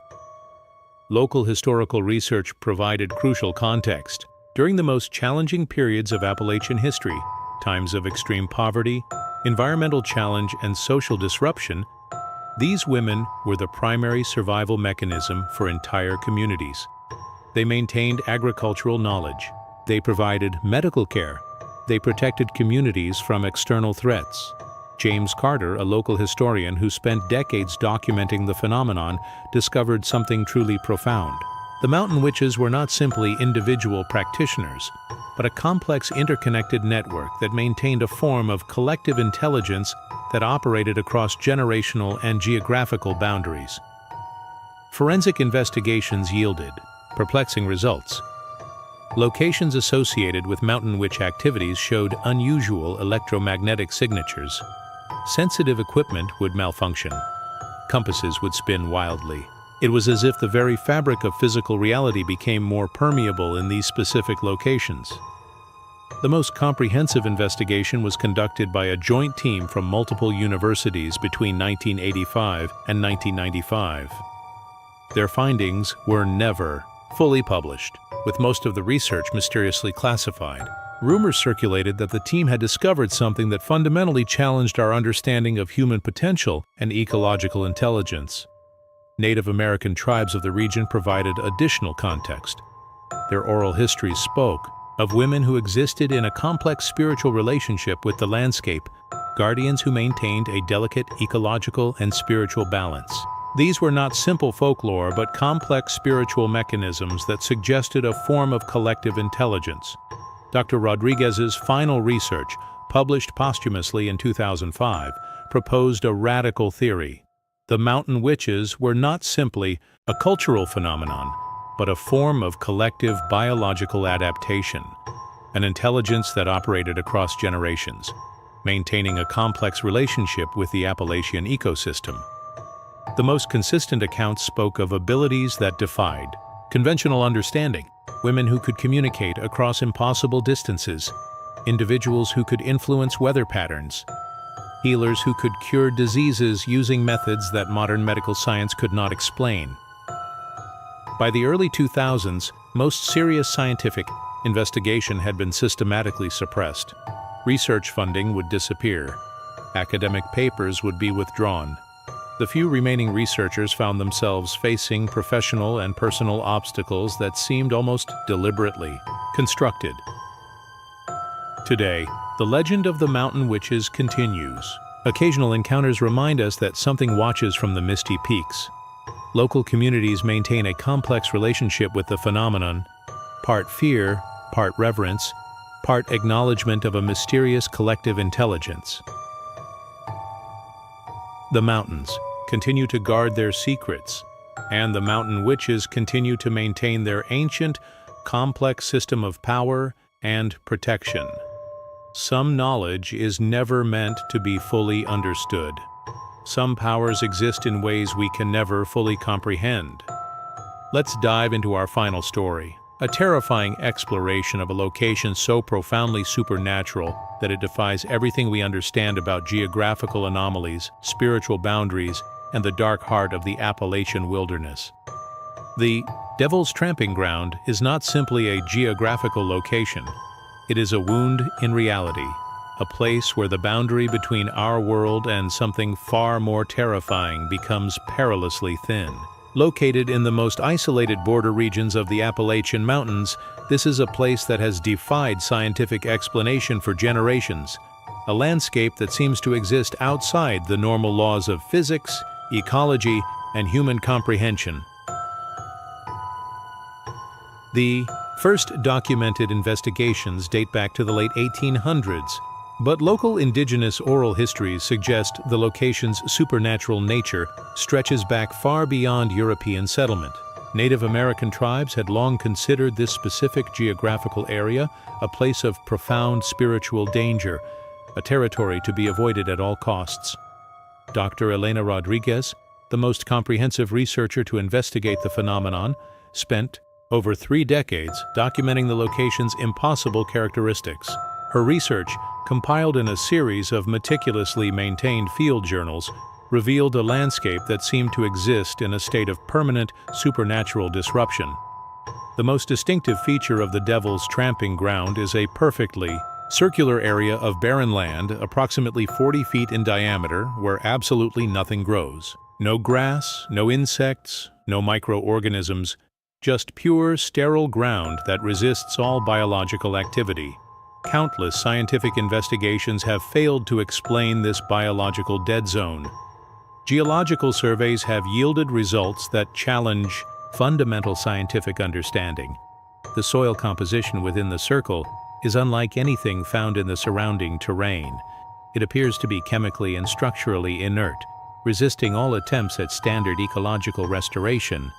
Local historical research provided crucial context. During the most challenging periods of Appalachian history, times of extreme poverty, environmental challenge, and social disruption, these women were the primary survival mechanism for entire communities. They maintained agricultural knowledge. They provided medical care. They protected communities from external threats. James Carter, a local historian who spent decades documenting the phenomenon, discovered something truly profound. The mountain witches were not simply individual practitioners, but a complex interconnected network that maintained a form of collective intelligence that operated across generational and geographical boundaries. Forensic investigations yielded perplexing results. Locations associated with mountain witch activities showed unusual electromagnetic signatures. Sensitive equipment would malfunction. Compasses would spin wildly. It was as if the very fabric of physical reality became more permeable in these specific locations. The most comprehensive investigation was conducted by a joint team from multiple universities between 1985 and 1995. Their findings were never fully published, with most of the research mysteriously classified. Rumors circulated that the team had discovered something that fundamentally challenged our understanding of human potential and ecological intelligence. Native American tribes of the region provided additional context. Their oral histories spoke of women who existed in a complex spiritual relationship with the landscape, guardians who maintained a delicate ecological and spiritual balance. These were not simple folklore, but complex spiritual mechanisms that suggested a form of collective intelligence. Dr. Rodriguez's final research, published posthumously in 2005, proposed a radical theory. The mountain witches were not simply a cultural phenomenon, but a form of collective biological adaptation, an intelligence that operated across generations, maintaining a complex relationship with the Appalachian ecosystem. The most consistent accounts spoke of abilities that defied conventional understanding, women who could communicate across impossible distances, individuals who could influence weather patterns, healers who could cure diseases using methods that modern medical science could not explain. By the early 2000s, most serious scientific investigation had been systematically suppressed. Research funding would disappear. Academic papers would be withdrawn. The few remaining researchers found themselves facing professional and personal obstacles that seemed almost deliberately constructed. Today, the legend of the mountain witches continues. Occasional encounters remind us that something watches from the misty peaks. Local communities maintain a complex relationship with the phenomenon, part fear, part reverence, part acknowledgement of a mysterious collective intelligence. The mountains continue to guard their secrets, and the mountain witches continue to maintain their ancient, complex system of power and protection. Some knowledge is never meant to be fully understood. Some powers exist in ways we can never fully comprehend. Let's dive into our final story, a terrifying exploration of a location so profoundly supernatural that it defies everything we understand about geographical anomalies, spiritual boundaries, and the dark heart of the Appalachian wilderness. The Devil's Tramping Ground is not simply a geographical location. It is a wound in reality, a place where the boundary between our world and something far more terrifying becomes perilously thin. Located in the most isolated border regions of the Appalachian Mountains, this is a place that has defied scientific explanation for generations, a landscape that seems to exist outside the normal laws of physics, ecology, and human comprehension. The first documented investigations date back to the late 1800s, but local indigenous oral histories suggest the location's supernatural nature stretches back far beyond European settlement. Native American tribes had long considered this specific geographical area a place of profound spiritual danger, a territory to be avoided at all costs. Dr. Elena Rodriguez, the most comprehensive researcher to investigate the phenomenon, spent over 3 decades documenting the location's impossible characteristics. Her research, compiled in a series of meticulously maintained field journals, revealed a landscape that seemed to exist in a state of permanent supernatural disruption. The most distinctive feature of the Devil's Tramping Ground is a perfectly circular area of barren land approximately 40 feet in diameter where absolutely nothing grows. No grass, no insects, no microorganisms, just pure, sterile ground that resists all biological activity. Countless scientific investigations have failed to explain this biological dead zone. Geological surveys have yielded results that challenge fundamental scientific understanding. The soil composition within the circle is unlike anything found in the surrounding terrain. It appears to be chemically and structurally inert, resisting all attempts at standard ecological restoration.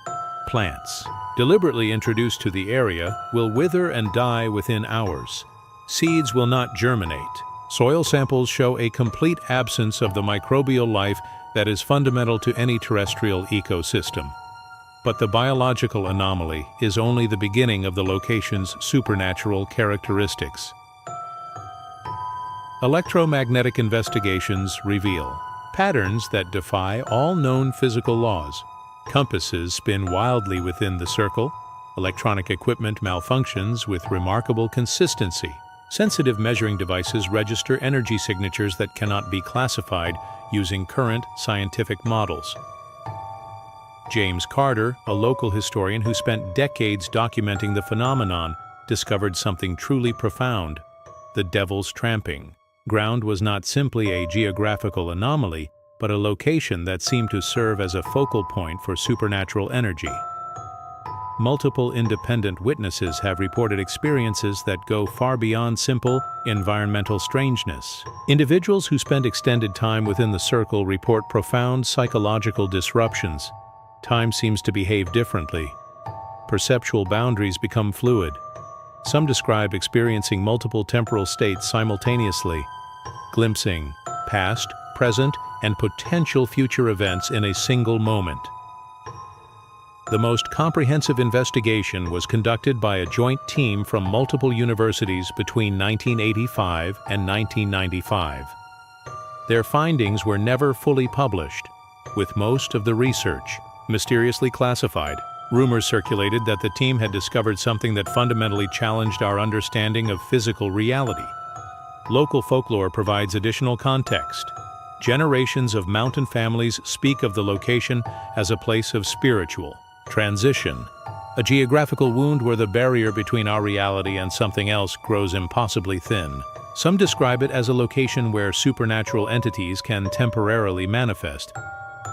Plants, deliberately introduced to the area, will wither and die within hours. Seeds will not germinate. Soil samples show a complete absence of the microbial life that is fundamental to any terrestrial ecosystem. But the biological anomaly is only the beginning of the location's supernatural characteristics. Electromagnetic investigations reveal patterns that defy all known physical laws. Compasses spin wildly within the circle. Electronic equipment malfunctions with remarkable consistency. Sensitive measuring devices register energy signatures that cannot be classified using current scientific models. James Carter, a local historian who spent decades documenting the phenomenon, discovered something truly profound. The Devil's Tramping Ground was not simply a geographical anomaly, but a location that seemed to serve as a focal point for supernatural energy. Multiple independent witnesses have reported experiences that go far beyond simple environmental strangeness. Individuals who spend extended time within the circle report profound psychological disruptions. Time seems to behave differently. Perceptual boundaries become fluid. Some describe experiencing multiple temporal states simultaneously, glimpsing past, present, and potential future events in a single moment. The most comprehensive investigation was conducted by a joint team from multiple universities between 1985 and 1995. Their findings were never fully published, with most of the research mysteriously classified. Rumors circulated that the team had discovered something that fundamentally challenged our understanding of physical reality. Local folklore provides additional context. Generations of mountain families speak of the location as a place of spiritual transition, a geographical wound where the barrier between our reality and something else grows impossibly thin. Some describe it as a location where supernatural entities can temporarily manifest,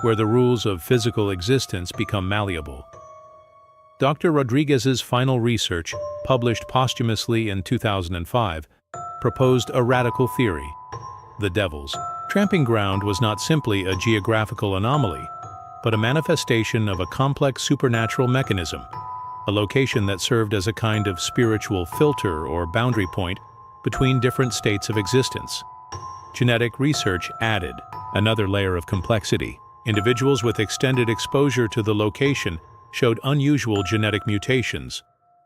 where the rules of physical existence become malleable. Dr. Rodriguez's final research, published posthumously in 2005, proposed a radical theory. The Devil's Tramping Ground was not simply a geographical anomaly, but a manifestation of a complex supernatural mechanism, a location that served as a kind of spiritual filter or boundary point between different states of existence. Genetic research added another layer of complexity. Individuals with extended exposure to the location showed unusual genetic mutations.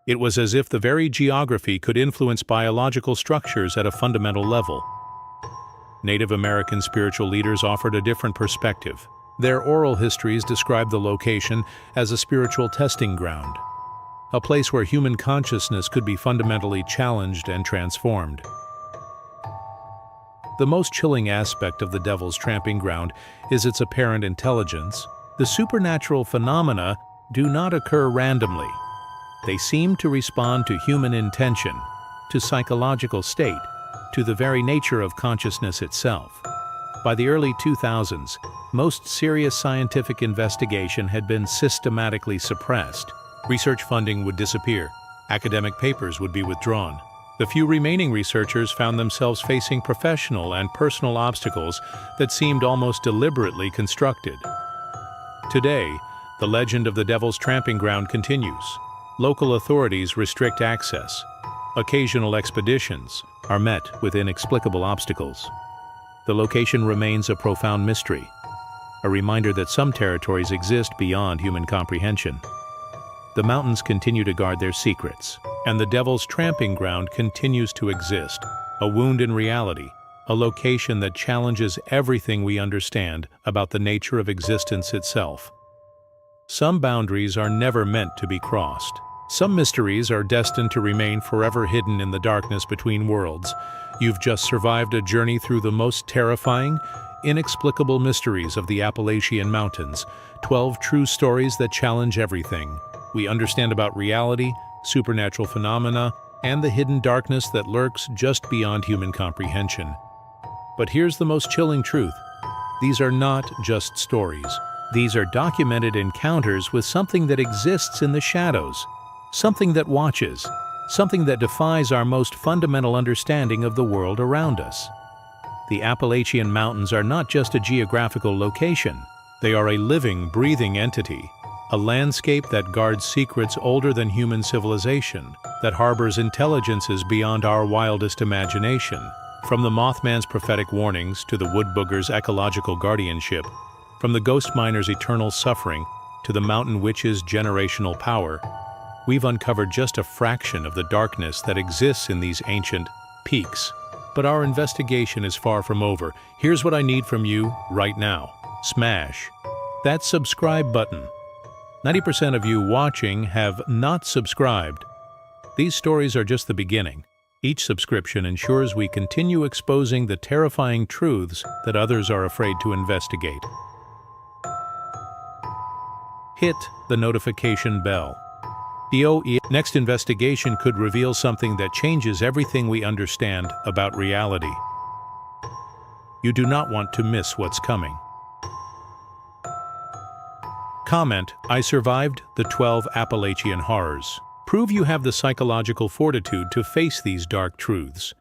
It was as if the very geography could influence biological structures at a fundamental level. Native American spiritual leaders offered a different perspective. Their oral histories described the location as a spiritual testing ground, a place where human consciousness could be fundamentally challenged and transformed. The most chilling aspect of the Devil's Tramping Ground is its apparent intelligence. The supernatural phenomena do not occur randomly. They seem to respond to human intention, to psychological state, to the very nature of consciousness itself. By the early 2000s, most serious scientific investigation had been systematically suppressed. Research funding would disappear. Academic papers would be withdrawn. The few remaining researchers found themselves facing professional and personal obstacles that seemed almost deliberately constructed. Today, the legend of the Devil's Tramping Ground continues. Local authorities restrict access. Occasional expeditions are met with inexplicable obstacles. The location remains a profound mystery, a reminder that some territories exist beyond human comprehension. The mountains continue to guard their secrets, and the Devil's Tramping Ground continues to exist, a wound in reality, a location that challenges everything we understand about the nature of existence itself. Some boundaries are never meant to be crossed. Some mysteries are destined to remain forever hidden in the darkness between worlds. You've just survived a journey through the most terrifying, inexplicable mysteries of the Appalachian Mountains, 12 true stories that challenge everything we understand about reality, supernatural phenomena, and the hidden darkness that lurks just beyond human comprehension. But here's the most chilling truth. These are not just stories. These are documented encounters with something that exists in the shadows, something that watches, something that defies our most fundamental understanding of the world around us. The Appalachian Mountains are not just a geographical location. They are a living, breathing entity, a landscape that guards secrets older than human civilization, that harbors intelligences beyond our wildest imagination. From the Mothman's prophetic warnings to the Woodbooger's ecological guardianship, from the ghost miner's eternal suffering to the mountain witch's generational power, we've uncovered just a fraction of the darkness that exists in these ancient peaks. But our investigation is far from over. Here's what I need from you right now. Smash that subscribe button. 90% of you watching have not subscribed. These stories are just the beginning. Each subscription ensures we continue exposing the terrifying truths that others are afraid to investigate. Hit the notification bell. The next investigation could reveal something that changes everything we understand about reality. You do not want to miss what's coming. Comment, I survived the 12 Appalachian horrors. Prove you have the psychological fortitude to face these dark truths.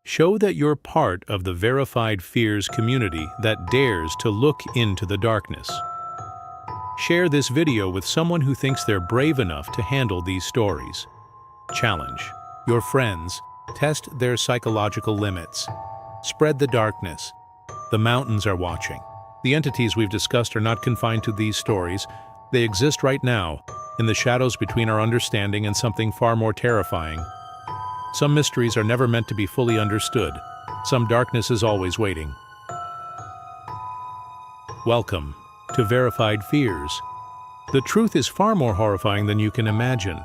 Show that you're part of the verified fears community that dares to look into the darkness. Share this video with someone who thinks they're brave enough to handle these stories. Challenge your friends. Test their psychological limits. Spread the darkness. The mountains are watching. The entities we've discussed are not confined to these stories. They exist right now, in the shadows between our understanding and something far more terrifying. Some mysteries are never meant to be fully understood. Some darkness is always waiting. Welcome to Verified Fears. The truth is far more horrifying than you can imagine.